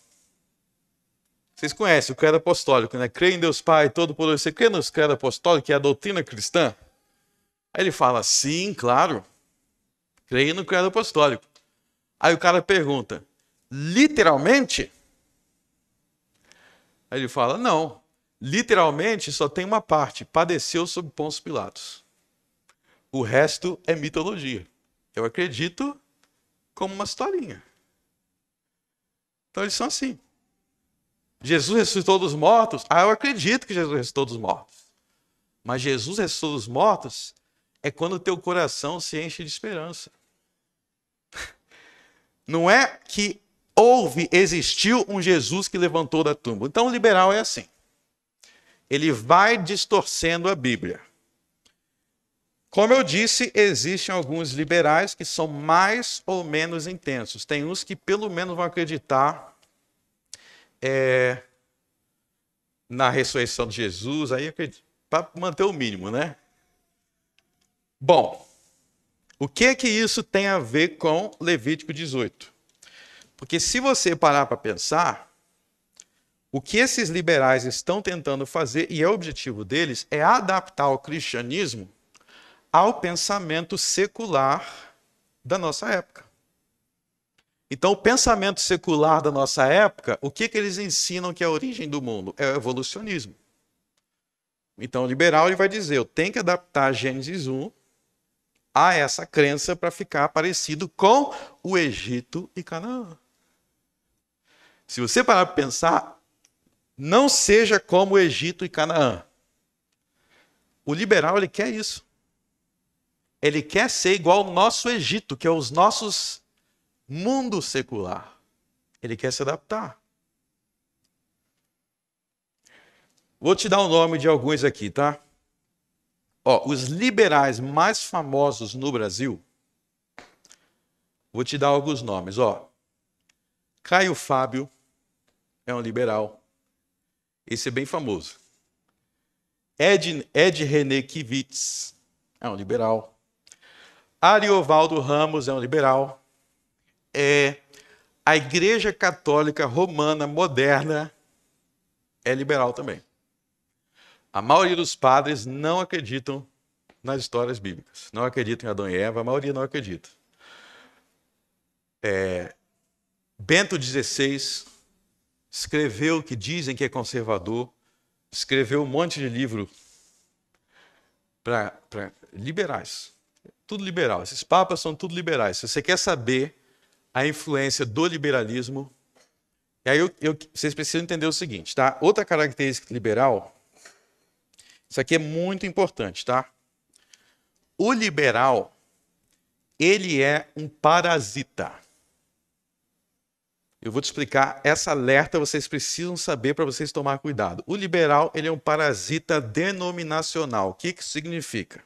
Vocês conhecem o credo apostólico, né? Crê em Deus Pai Todo-Poderoso. Você crê no credo apostólico, que é a doutrina cristã? Aí ele fala, sim, claro. Creio no credo apostólico. Aí o cara pergunta, literalmente? Aí ele fala, não. Literalmente só tem uma parte, padeceu sob Pôncio Pilatos. O resto é mitologia. Eu acredito como uma historinha. Então eles são assim. Jesus ressuscitou dos mortos? Ah, eu acredito que Jesus ressuscitou dos mortos. Mas Jesus ressuscitou dos mortos é quando o teu coração se enche de esperança. Não é que existiu um Jesus que levantou da tumba. Então o liberal é assim. Ele vai distorcendo a Bíblia. Como eu disse, existem alguns liberais que são mais ou menos intensos. Tem uns que pelo menos vão acreditar na ressurreição de Jesus, aí para manter o mínimo, né? Bom, o que isso tem a ver com Levítico 18? Porque se você parar para pensar, o que esses liberais estão tentando fazer, e é o objetivo deles, é adaptar o cristianismo ao pensamento secular da nossa época. Então, o pensamento secular da nossa época, o que eles ensinam que é a origem do mundo? É o evolucionismo. Então, o liberal ele vai dizer, eu tenho que adaptar Gênesis 1 a essa crença para ficar parecido com o Egito e Canaã. Se você parar para pensar, não seja como o Egito e Canaã. O liberal ele quer isso. Ele quer ser igual ao nosso Egito, que é os nossos mundo secular. Ele quer se adaptar. Vou te dar o nome de alguns aqui, tá? Ó, os liberais mais famosos no Brasil, vou te dar alguns nomes, ó. Caio Fábio é um liberal. Esse é bem famoso. Ed René Kivitz é um liberal. Ariovaldo Ramos é um liberal. A Igreja Católica Romana Moderna é liberal também. A maioria dos padres não acreditam nas histórias bíblicas. Não acreditam em Adão e Eva, a maioria não acredita. Bento XVI escreveu o que dizem que é conservador, escreveu um monte de livro para liberais. Tudo liberal. Esses papas são tudo liberais. Se você quer saber a influência do liberalismo, e aí vocês precisam entender o seguinte, tá? Outra característica liberal, isso aqui é muito importante, tá? O liberal, ele é um parasita. Eu vou te explicar, essa alerta vocês precisam saber para vocês tomar cuidado. O liberal, ele é um parasita denominacional. O que isso significa?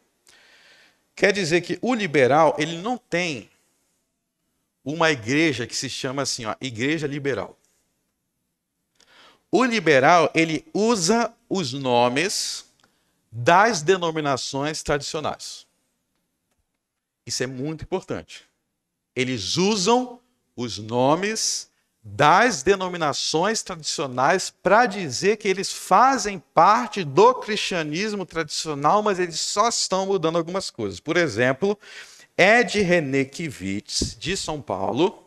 Quer dizer que o liberal, ele não tem uma igreja que se chama assim, ó, igreja liberal. O liberal, ele usa os nomes das denominações tradicionais. Isso é muito importante. Eles usam os nomes das denominações tradicionais para dizer que eles fazem parte do cristianismo tradicional, mas eles só estão mudando algumas coisas. Por exemplo, Ed René Kivitz, de São Paulo,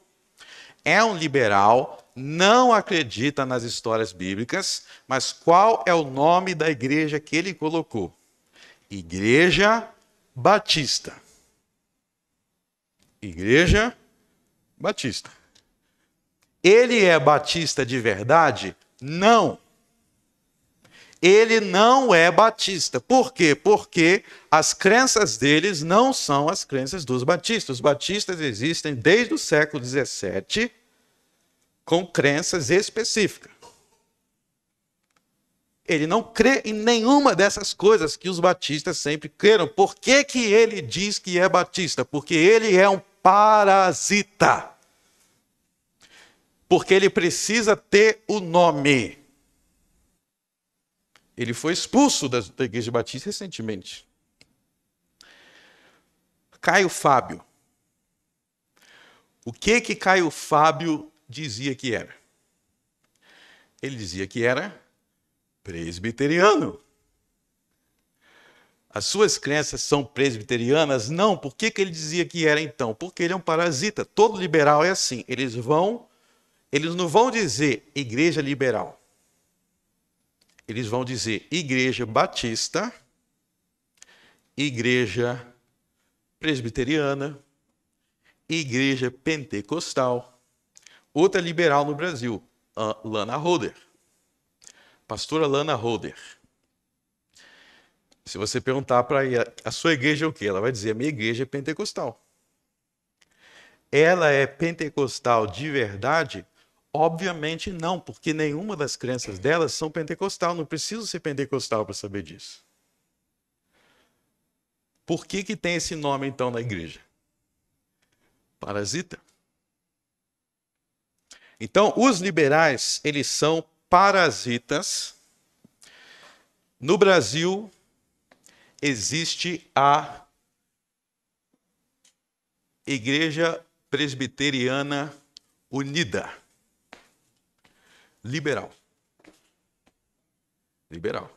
é um liberal, não acredita nas histórias bíblicas, mas qual é o nome da igreja que ele colocou? Igreja Batista. Igreja Batista. Ele é batista de verdade? Não. Ele não é batista. Por quê? Porque as crenças deles não são as crenças dos batistas. Os batistas existem desde o século XVII com crenças específicas. Ele não crê em nenhuma dessas coisas que os batistas sempre creram. Por que que ele diz que é batista? Porque ele é um parasita. Porque ele precisa ter o nome. Ele foi expulso da Igreja Batista recentemente. Caio Fábio. O que Caio Fábio dizia que era? Ele dizia que era presbiteriano. As suas crenças são presbiterianas? Não. Por que ele dizia que era então? Porque ele é um parasita. Todo liberal é assim. Eles não vão dizer igreja liberal. Eles vão dizer igreja batista, igreja presbiteriana, igreja pentecostal. Outra liberal no Brasil, Lana Holder. Pastora Lana Holder. Se você perguntar para ela, a sua igreja é o quê? Ela vai dizer, a minha igreja é pentecostal. Ela é pentecostal de verdade? Obviamente não, porque nenhuma das crenças delas são pentecostal. Não preciso ser pentecostal para saber disso. Por que tem esse nome, então, na igreja? Parasita. Então, os liberais, eles são parasitas. No Brasil, existe a Igreja Presbiteriana Unida. Liberal. Liberal.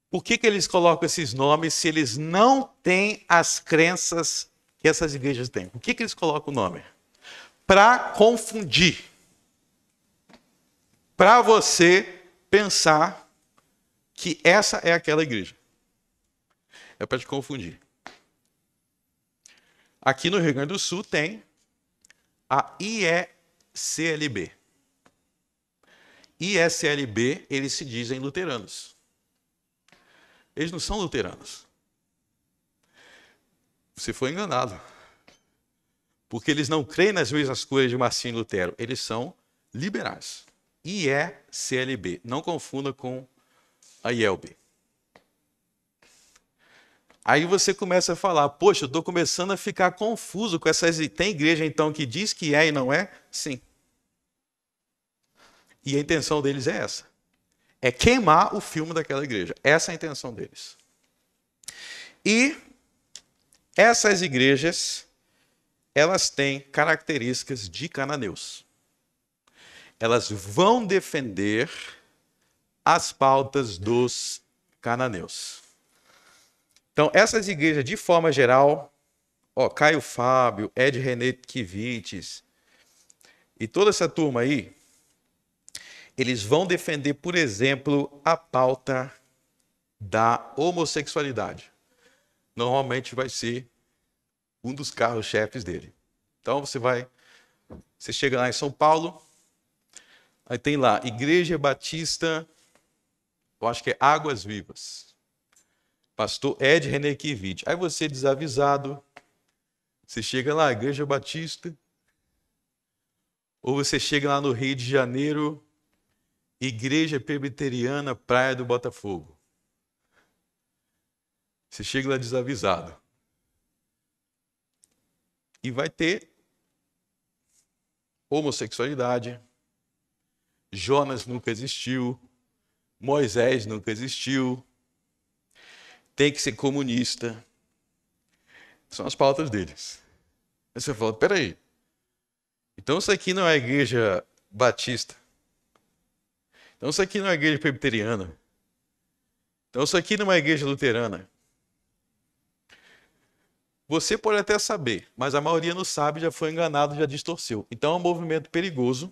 Por que eles colocam esses nomes se eles não têm as crenças que essas igrejas têm? Por que eles colocam o nome? para confundir. Para você pensar que essa é aquela igreja. É para te confundir. Aqui no Rio Grande do Sul tem a IECLB. IECLB, eles se dizem luteranos. Eles não são luteranos. Você foi enganado. Porque eles não creem nas mesmas coisas de Martinho Lutero. Eles são liberais. IECLB. Não confunda com a IELB. Aí você começa a falar, poxa, eu estou começando a ficar confuso com essas... Tem igreja, então, que diz que é e não é? Sim. E a intenção deles é essa. É queimar o filme daquela igreja. Essa é a intenção deles. E essas igrejas, elas têm características de cananeus. Elas vão defender as pautas dos cananeus. Então, essas igrejas, de forma geral, Caio Fábio, Ed René Kivites e toda essa turma aí, eles vão defender, por exemplo, a pauta da homossexualidade. Normalmente vai ser um dos carros-chefes dele. Então você chega lá em São Paulo, aí tem lá, Igreja Batista, eu acho que é Águas Vivas. Pastor Ed René Kivites. Aí você, desavisado, você chega lá, Igreja Batista, ou você chega lá no Rio de Janeiro, Igreja Presbiteriana Praia do Botafogo. Você chega lá desavisado. E vai ter homossexualidade. Jonas nunca existiu. Moisés nunca existiu. Tem que ser comunista. São as pautas deles. Aí você fala, peraí. Então isso aqui não é a igreja batista. Então isso aqui não é a igreja presbiteriana. Então isso aqui não é a igreja luterana. Você pode até saber, mas a maioria não sabe, já foi enganado, já distorceu. Então é um movimento perigoso.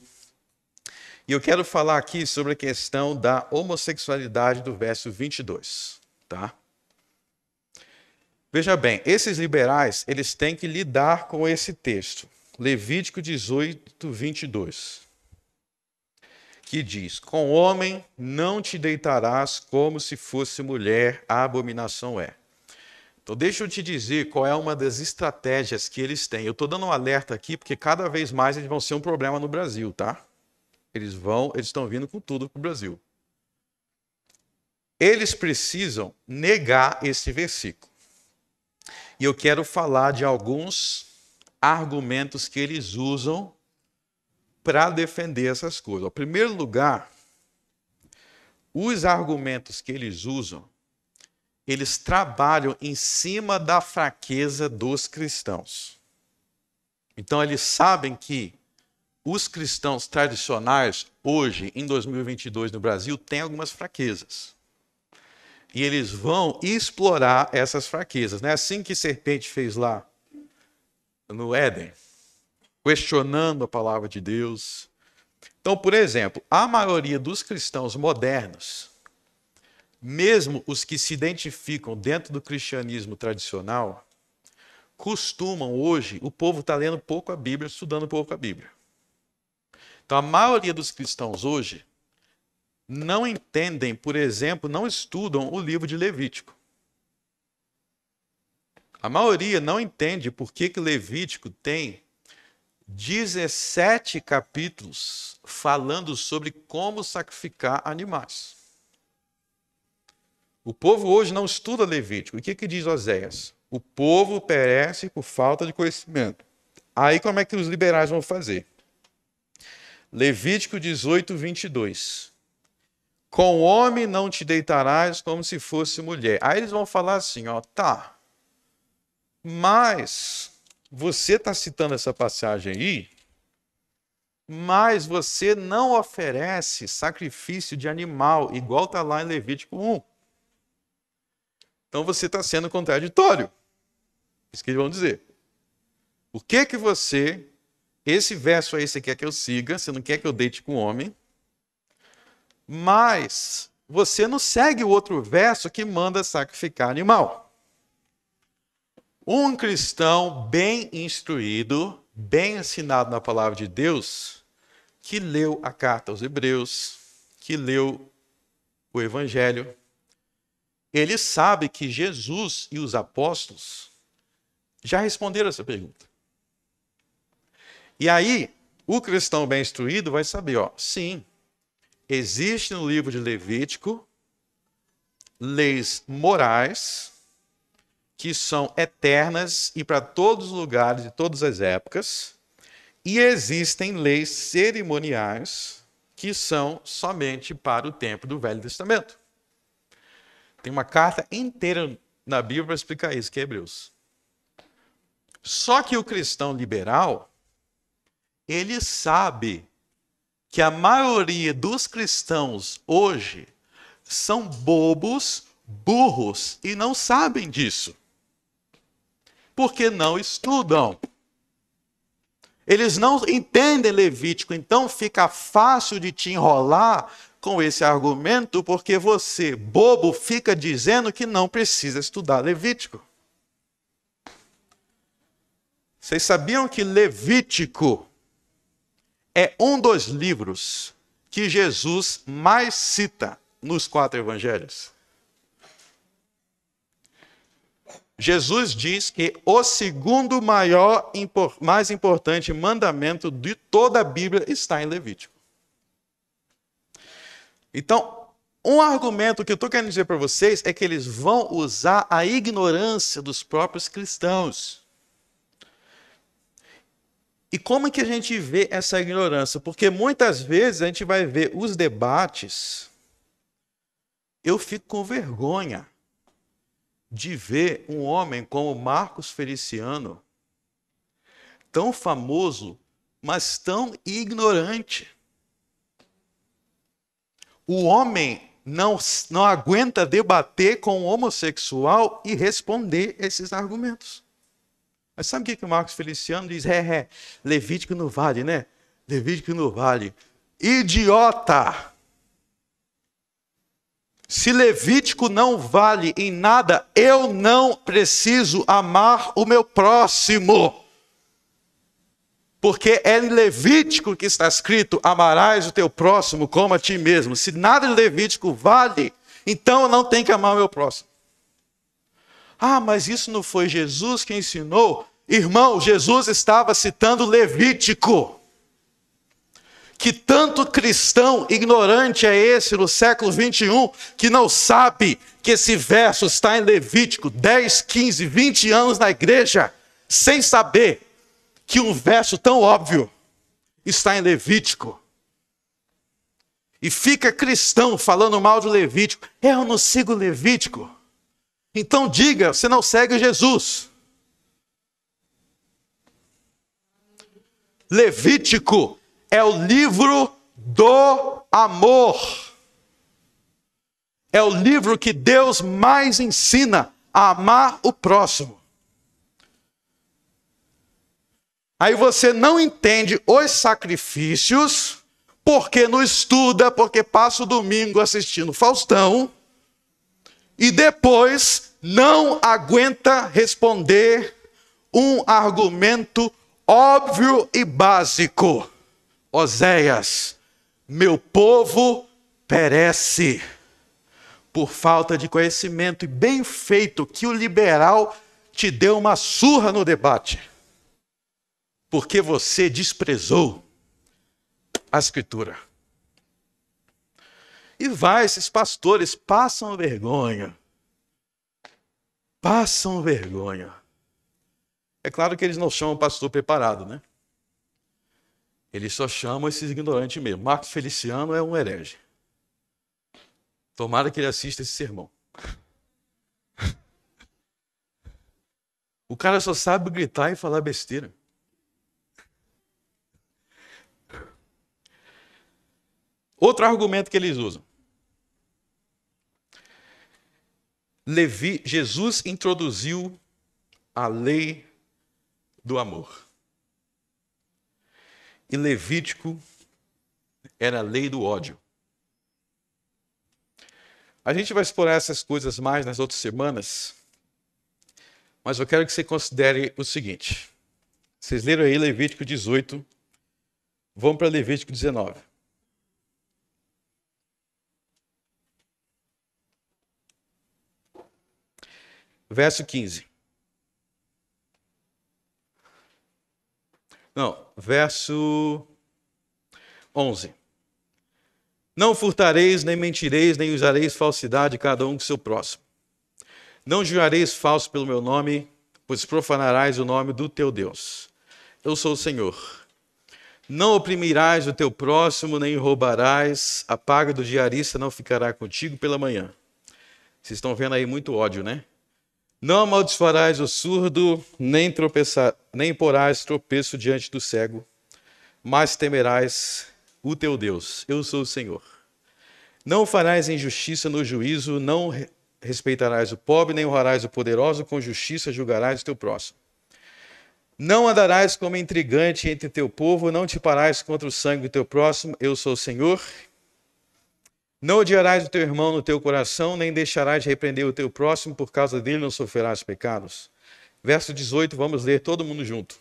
E eu quero falar aqui sobre a questão da homossexualidade do verso 22. Tá? Veja bem, esses liberais, eles têm que lidar com esse texto. Levítico 18, 22. Que diz, com homem não te deitarás como se fosse mulher, a abominação é. Então deixa eu te dizer qual é uma das estratégias que eles têm. Eu estou dando um alerta aqui, porque cada vez mais eles vão ser um problema no Brasil, tá? Eles estão vindo com tudo para o Brasil. Eles precisam negar esse versículo. E eu quero falar de alguns argumentos que eles usam para defender essas coisas. Em primeiro lugar, os argumentos que eles usam, eles trabalham em cima da fraqueza dos cristãos. Então, eles sabem que os cristãos tradicionais, hoje, em 2022, no Brasil, têm algumas fraquezas. E eles vão explorar essas fraquezas. Não é assim que a serpente fez lá no Éden, questionando a palavra de Deus. Então, por exemplo, a maioria dos cristãos modernos, mesmo os que se identificam dentro do cristianismo tradicional, costumam hoje, o povo está lendo pouco a Bíblia, estudando pouco a Bíblia. Então, a maioria dos cristãos hoje não entendem, por exemplo, não estudam o livro de Levítico. A maioria não entende por que Levítico tem 17 capítulos falando sobre como sacrificar animais. O povo hoje não estuda Levítico. O que diz Oséias? O povo perece por falta de conhecimento. Aí como é que os liberais vão fazer? Levítico 18, 22. Com homem não te deitarás como se fosse mulher. Aí eles vão falar assim, tá, mas você está citando essa passagem aí, mas você não oferece sacrifício de animal, igual está lá em Levítico 1. Então você está sendo contraditório. Isso que eles vão dizer. Por que você esse verso aí você quer que eu siga, você não quer que eu deite com o homem, mas você não segue o outro verso que manda sacrificar animal. Um cristão bem instruído, bem ensinado na palavra de Deus, que leu a carta aos Hebreus, que leu o Evangelho, ele sabe que Jesus e os apóstolos já responderam essa pergunta. E aí, o cristão bem instruído vai saber, sim, existe no livro de Levítico leis morais que são eternas e para todos os lugares e todas as épocas, e existem leis cerimoniais que são somente para o tempo do Velho Testamento. Tem uma carta inteira na Bíblia para explicar isso, que é Hebreus. Só que o cristão liberal, ele sabe que a maioria dos cristãos hoje são bobos, burros e não sabem disso. Porque não estudam. Eles não entendem Levítico, então fica fácil de te enrolar com esse argumento, porque você, bobo, fica dizendo que não precisa estudar Levítico. Vocês sabiam que Levítico é um dos livros que Jesus mais cita nos 4 evangelhos? Jesus diz que o segundo mais importante mandamento de toda a Bíblia está em Levítico. Então, um argumento que eu estou querendo dizer para vocês é que eles vão usar a ignorância dos próprios cristãos. E como é que a gente vê essa ignorância? Porque muitas vezes a gente vai ver os debates, eu fico com vergonha de ver um homem como Marcos Feliciano, tão famoso, mas tão ignorante. O homem não aguenta debater com um homossexual e responder esses argumentos. Mas sabe o que o Marcos Feliciano diz? Levítico não vale, né? Levítico não vale. Idiota! Se Levítico não vale em nada, eu não preciso amar o meu próximo. Porque é em Levítico que está escrito, amarás o teu próximo como a ti mesmo. Se nada de Levítico vale, então eu não tenho que amar o meu próximo. Ah, mas isso não foi Jesus que ensinou? Irmão, Jesus estava citando Levítico. Que tanto cristão ignorante é esse no século 21 que não sabe que esse verso está em Levítico 10, 15, 20 anos na igreja, sem saber que um verso tão óbvio está em Levítico. E fica cristão falando mal de Levítico. Eu não sigo Levítico. Então diga, você não segue Jesus. Levítico é o livro do amor. É o livro que Deus mais ensina a amar o próximo. Aí você não entende os sacrifícios, porque não estuda, porque passa o domingo assistindo Faustão, e depois não aguenta responder um argumento óbvio e básico. Oséias, meu povo perece por falta de conhecimento, e bem feito que o liberal te deu uma surra no debate, porque você desprezou a Escritura. E esses pastores passam vergonha. Passam vergonha. É claro que eles não chamam pastor preparado, né? Eles só chamam esses ignorantes mesmo. Marcos Feliciano é um herege. Tomara que ele assista esse sermão. O cara só sabe gritar e falar besteira. Outro argumento que eles usam. Jesus introduziu a lei do amor. e Levítico era a lei do ódio. A gente vai explorar essas coisas mais nas outras semanas, mas eu quero que você considere o seguinte. Vocês leram aí Levítico 18, vamos para Levítico 19. Verso 15. Não, verso 11. Não furtareis, nem mentireis, nem usareis falsidade cada um com seu próximo. Não jurareis falso pelo meu nome, pois profanarás o nome do teu Deus. Eu sou o Senhor. Não oprimirás o teu próximo, nem roubarás. A paga do diarista não ficará contigo pela manhã. Vocês estão vendo aí muito ódio, né? Não amaldiçoarás o surdo, nem porás tropeço diante do cego, mas temerás o teu Deus. Eu sou o Senhor. Não farás injustiça no juízo, não respeitarás o pobre, nem honrarás o poderoso, com justiça julgarás o teu próximo. Não andarás como intrigante entre teu povo, não te parás contra o sangue do teu próximo, eu sou o Senhor. Não odiarás o teu irmão no teu coração, nem deixarás de repreender o teu próximo, por causa dele não sofrerás pecados. Verso 18, vamos ler todo mundo junto.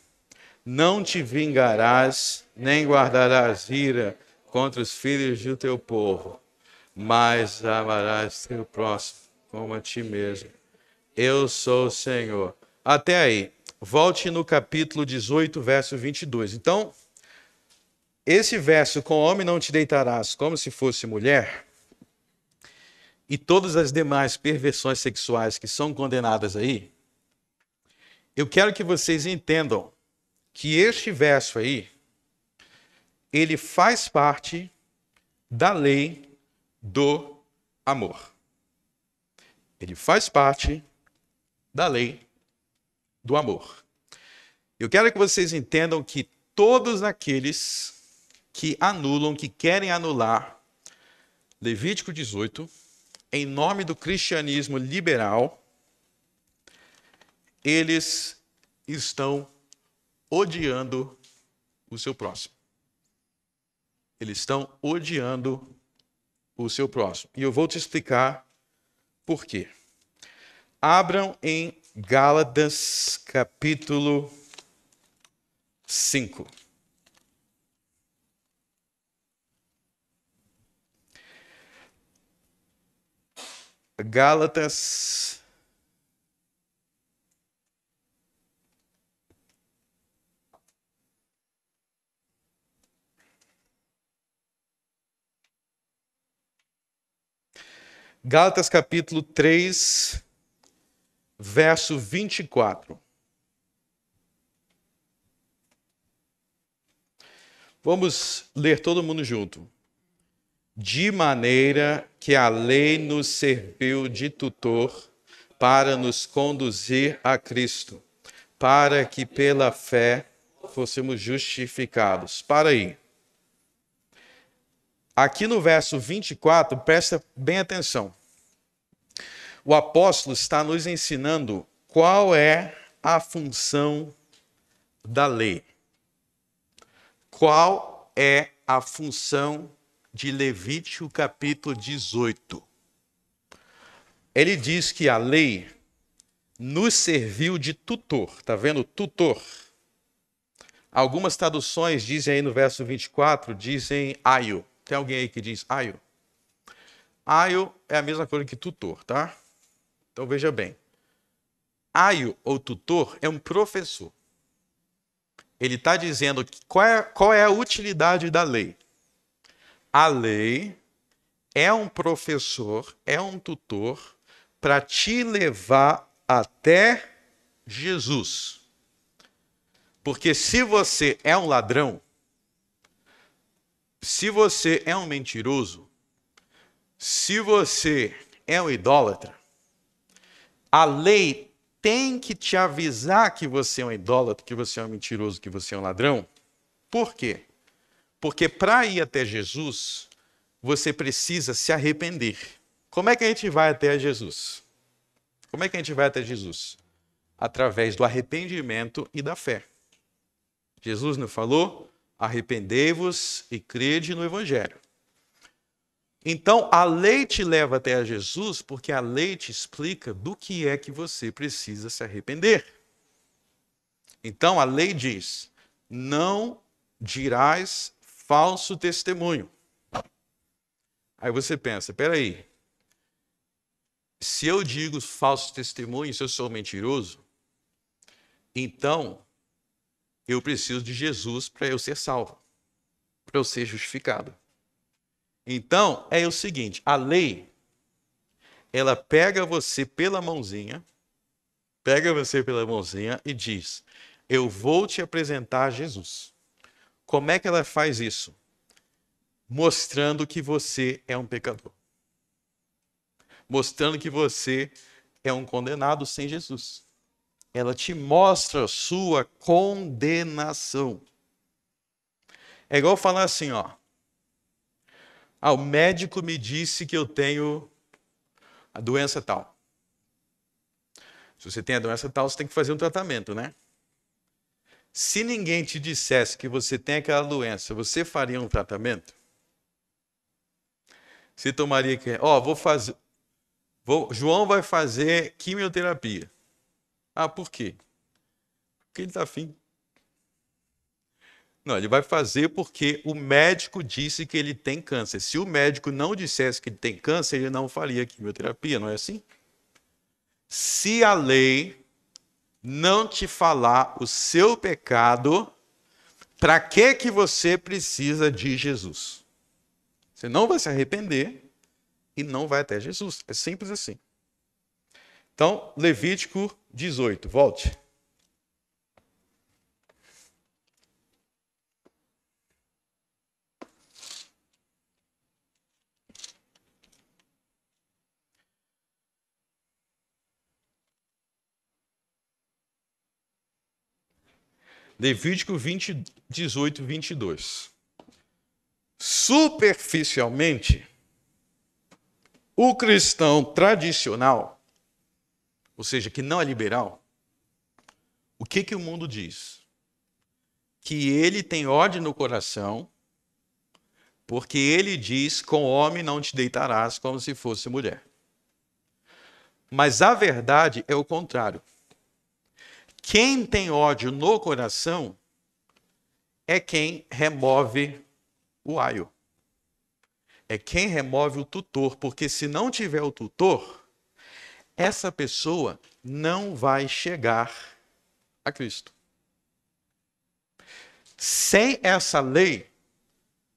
Não te vingarás, nem guardarás ira contra os filhos do teu povo, mas amarás teu próximo como a ti mesmo. Eu sou o Senhor. Até aí. Volte no capítulo 18, verso 22. Então, esse verso, com homem não te deitarás como se fosse mulher, e todas as demais perversões sexuais que são condenadas aí, eu quero que vocês entendam que este verso aí, ele faz parte da lei do amor. Ele faz parte da lei do amor. Eu quero que vocês entendam que todos aqueles que anulam, que querem anular Levítico 18, em nome do cristianismo liberal, eles estão odiando o seu próximo. Eles estão odiando o seu próximo. E eu vou te explicar por quê. Abram em Gálatas, capítulo 5. Gálatas, capítulo 3, verso 24. Vamos ler todo mundo junto. De maneira que a lei nos serviu de tutor para nos conduzir a Cristo, para que pela fé fôssemos justificados. Para aí. Aqui no verso 24, presta bem atenção. O apóstolo está nos ensinando qual é a função da lei. Qual é a função de Levítico capítulo 18? Ele diz que a lei nos serviu de tutor. Está vendo? Tutor. Algumas traduções dizem aí no verso 24, dizem aio. Tem alguém aí que diz aio? Aio é a mesma coisa que tutor, tá? Então veja bem. Aio ou tutor é um professor. Ele está dizendo que qual é a utilidade da lei. A lei é um professor, é um tutor para te levar até Jesus. Porque se você é um ladrão, se você é um mentiroso, se você é um idólatra, a lei tem que te avisar que você é um idólatra, que você é um mentiroso, que você é um ladrão. Por quê? Porque para ir até Jesus, você precisa se arrepender. Como é que a gente vai até Jesus? Como é que a gente vai até Jesus? Através do arrependimento e da fé. Jesus não falou? Arrependei-vos e crede no Evangelho. Então, a lei te leva até a Jesus porque a lei te explica do que é que você precisa se arrepender. Então, a lei diz: não dirás falso testemunho. Aí você pensa, peraí, se eu digo falso testemunho, se eu sou mentiroso, então eu preciso de Jesus para eu ser salvo, para eu ser justificado. Então, é o seguinte, a lei, ela pega você pela mãozinha e diz: eu vou te apresentar a Jesus. Como é que ela faz isso? Mostrando que você é um pecador. Mostrando que você é um condenado sem Jesus. Ela te mostra a sua condenação. É igual falar assim, ó. O médico me disse que eu tenho a doença tal. Se você tem a doença tal, você tem que fazer um tratamento, né? Se ninguém te dissesse que você tem aquela doença, você faria um tratamento? Você tomaria que, João vai fazer quimioterapia. Por quê? Porque ele está afim. Não, ele vai fazer porque o médico disse que ele tem câncer. Se o médico não dissesse que ele tem câncer, ele não faria quimioterapia, não é assim? Se a lei não te falar o seu pecado, para que você precisa de Jesus? Você não vai se arrepender e não vai até Jesus. É simples assim. Então, Levítico 18, volte. Levítico 20, 18, 22. Superficialmente, o cristão tradicional, ou seja, que não é liberal, o que o mundo diz? Que ele tem ódio no coração, porque ele diz: com homem não te deitarás como se fosse mulher. Mas a verdade é o contrário. Quem tem ódio no coração é quem remove o aio. É quem remove o tutor, porque se não tiver o tutor, essa pessoa não vai chegar a Cristo. Sem essa lei,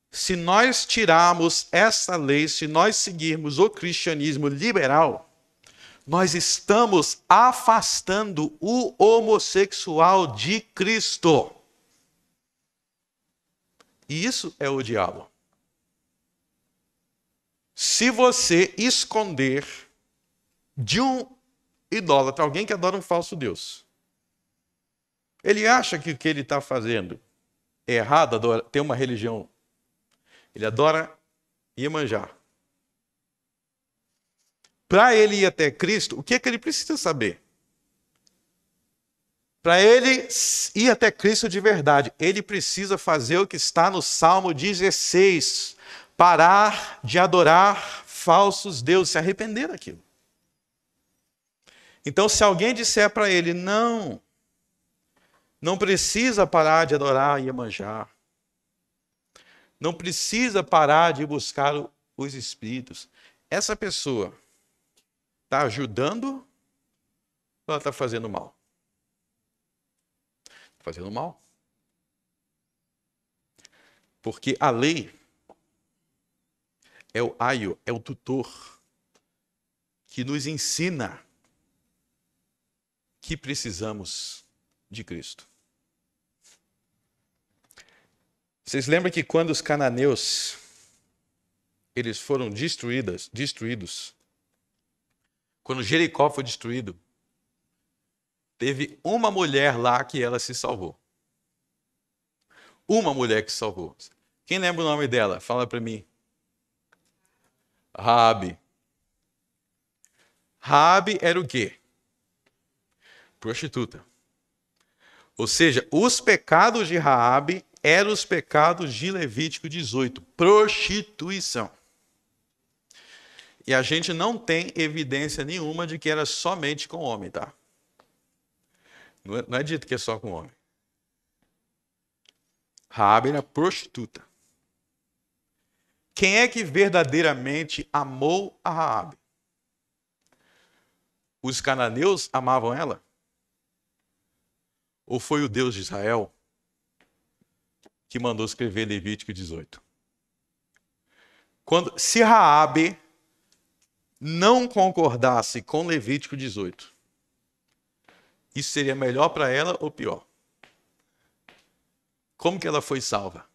se nós tirarmos essa lei, se nós seguirmos o cristianismo liberal, nós estamos afastando o homossexual de Cristo. E isso é o diabo. Se você esconder de um idólatra, alguém que adora um falso Deus, ele acha que o que ele está fazendo é errado, tem uma religião. Ele adora Iemanjá. Para ele ir até Cristo, o que é que ele precisa saber? Para ele ir até Cristo de verdade, ele precisa fazer o que está no Salmo 16. Parar de adorar falsos deuses, se arrepender daquilo. Então, se alguém disser para ele: não precisa parar de adorar Iemanjá, não precisa parar de buscar os espíritos, essa pessoa está ajudando ou ela está fazendo mal? Está fazendo mal. Porque a lei é o aio, é o tutor que nos ensina que precisamos de Cristo. Vocês lembram que quando os cananeus eles foram destruídos, quando Jericó foi destruído, teve uma mulher lá que ela se salvou. Uma mulher que se salvou. Quem lembra o nome dela? Fala para mim. Raabe. Raabe era o quê? Prostituta. Ou seja, os pecados de Raabe eram os pecados de Levítico 18, prostituição. E a gente não tem evidência nenhuma de que era somente com homem, tá? Não é dito que é só com homem. Raabe era prostituta. Quem é que verdadeiramente amou a Raabe? Os cananeus amavam ela? Ou foi o Deus de Israel que mandou escrever Levítico 18? Se Raabe não concordasse com Levítico 18, isso seria melhor para ela ou pior? Como que ela foi salva?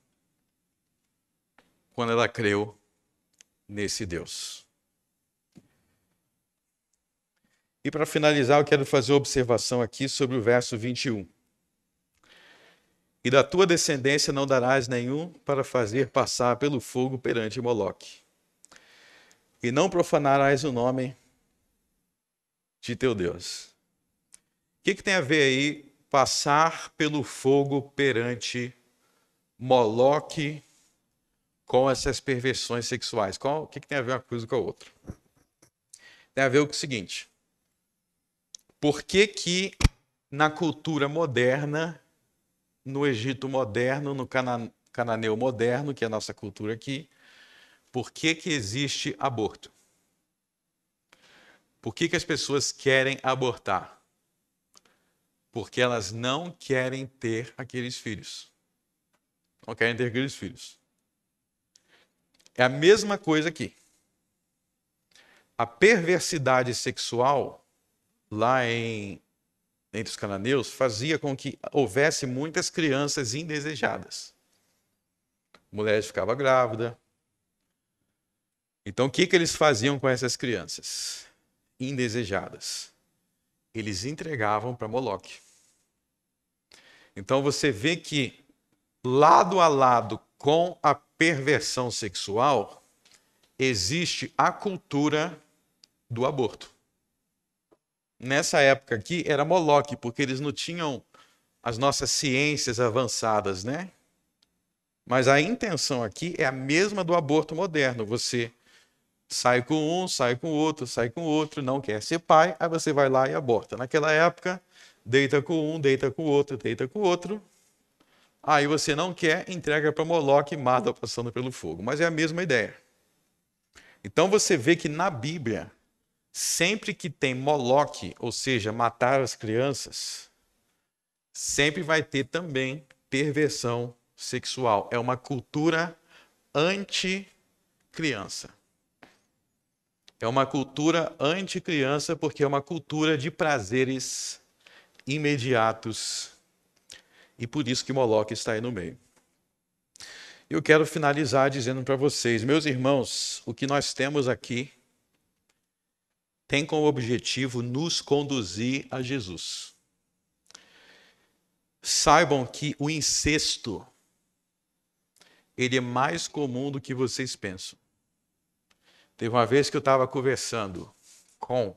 Quando ela creu nesse Deus. E para finalizar, eu quero fazer uma observação aqui sobre o verso 21. E da tua descendência não darás nenhum para fazer passar pelo fogo perante Moloque. E não profanarás o nome de teu Deus. O que tem a ver aí passar pelo fogo perante Moloque com essas perversões sexuais? O que tem a ver uma coisa com a outra? Tem a ver com o seguinte. Por que na cultura moderna, no Egito moderno, no cananeu moderno, que é a nossa cultura aqui, por que existe aborto? Por que as pessoas querem abortar? Porque elas não querem ter aqueles filhos. Não querem ter aqueles filhos. É a mesma coisa aqui. A perversidade sexual, lá entre os cananeus, fazia com que houvesse muitas crianças indesejadas. Mulheres ficavam grávidas. Então, o que eles faziam com essas crianças indesejadas? Eles entregavam para Moloque. Então, você vê que, lado a lado com a perversão sexual, existe a cultura do aborto. Nessa época aqui, era Moloque, porque eles não tinham as nossas ciências avançadas, né? Mas a intenção aqui é a mesma do aborto moderno. Você sai com um, sai com o outro, não quer ser pai, aí você vai lá e aborta. Naquela época, deita com um, deita com o outro, deita com o outro. Aí você não quer, entrega para Moloque e mata passando pelo fogo. Mas é a mesma ideia. Então você vê que na Bíblia, sempre que tem Moloque, ou seja, matar as crianças, sempre vai ter também perversão sexual. É uma cultura anti-criança. É uma cultura anti-criança porque é uma cultura de prazeres imediatos. E por isso que Moloque está aí no meio. Eu quero finalizar dizendo para vocês, meus irmãos, o que nós temos aqui tem como objetivo nos conduzir a Jesus. Saibam que o incesto, ele é mais comum do que vocês pensam. Teve uma vez que eu estava conversando com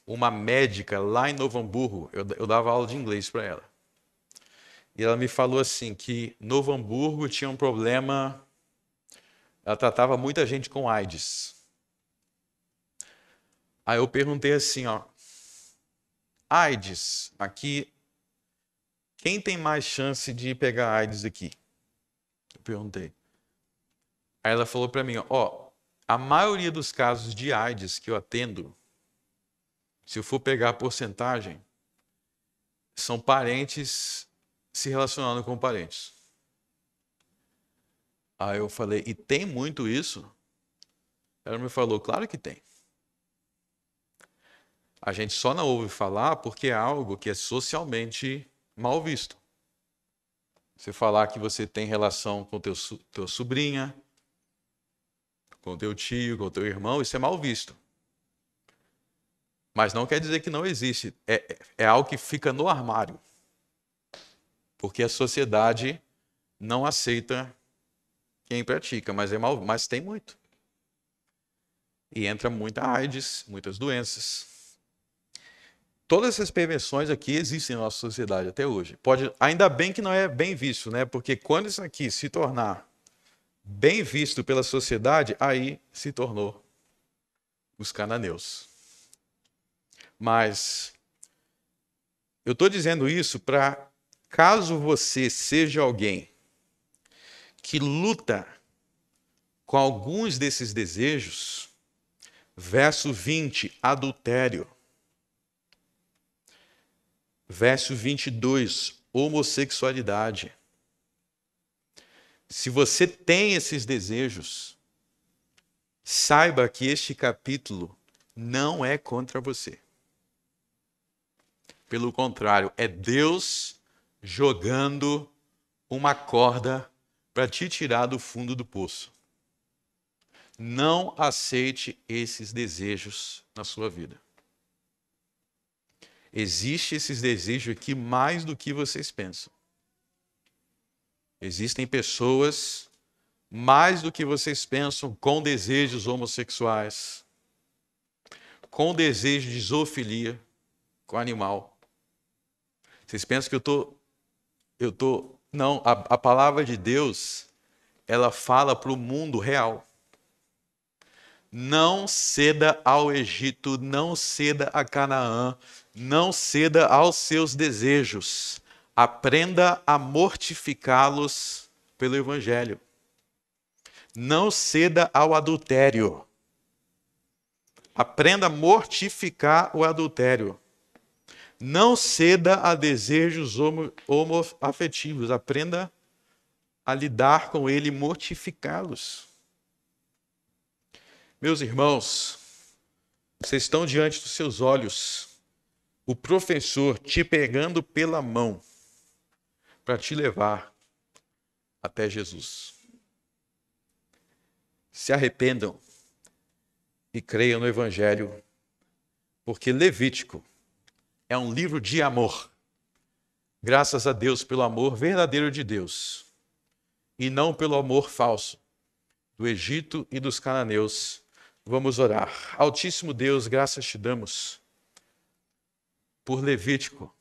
uma médica lá em Novo Hamburgo, eu dava aula de inglês para ela. E ela me falou assim, que Novo Hamburgo tinha um problema, ela tratava muita gente com AIDS. Aí eu perguntei assim, AIDS, aqui, quem tem mais chance de pegar AIDS aqui? Eu perguntei. Aí ela falou para mim, a maioria dos casos de AIDS que eu atendo, se eu for pegar a porcentagem, são parentes se relacionando com parentes. Aí eu falei, e tem muito isso? Ela me falou, claro que tem. A gente só não ouve falar porque é algo que é socialmente mal visto. Você falar que você tem relação com tua sobrinha, com teu tio, com teu irmão, isso é mal visto. Mas não quer dizer que não existe. É algo que fica no armário. Porque a sociedade não aceita quem pratica, mas tem muito. E entra muita AIDS, muitas doenças. todas essas perversões aqui existem na nossa sociedade até hoje. Ainda bem que não é bem visto, né? Porque quando isso aqui se tornar bem visto pela sociedade, aí se tornou os cananeus. Mas eu estou dizendo isso para, caso você seja alguém que luta com alguns desses desejos, verso 20, adultério. Verso 22, homossexualidade. Se você tem esses desejos, saiba que este capítulo não é contra você. Pelo contrário, é Deus jogando uma corda para te tirar do fundo do poço. Não aceite esses desejos na sua vida. Existem esses desejos aqui mais do que vocês pensam. Existem pessoas mais do que vocês pensam com desejos homossexuais, com desejo de zoofilia com animal. Vocês pensam que eu tô... Não, a palavra de Deus, ela fala para o mundo real. Não ceda ao Egito, não ceda a Canaã, não ceda aos seus desejos. Aprenda a mortificá-los pelo Evangelho. Não ceda ao adultério. Aprenda a mortificar o adultério. Não ceda a desejos homoafetivos. Aprenda a lidar com ele e mortificá-los. Meus irmãos, vocês estão diante dos seus olhos, o professor te pegando pela mão para te levar até Jesus. Se arrependam e creiam no Evangelho, porque Levítico é um livro de amor. Graças a Deus pelo amor verdadeiro de Deus, e não pelo amor falso do Egito e dos cananeus. Vamos orar. Altíssimo Deus, graças te damos por Levítico,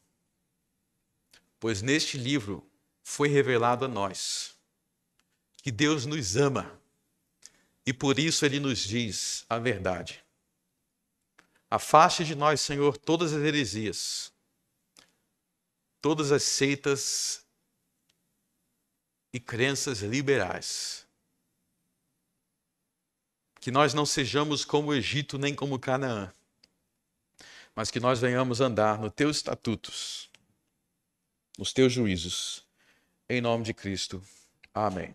pois neste livro foi revelado a nós que Deus nos ama e por isso Ele nos diz a verdade. Afaste de nós, Senhor, todas as heresias, todas as seitas e crenças liberais. Que nós não sejamos como o Egito nem como Canaã, mas que nós venhamos andar nos teus estatutos, nos teus juízos. Em nome de Cristo. Amém.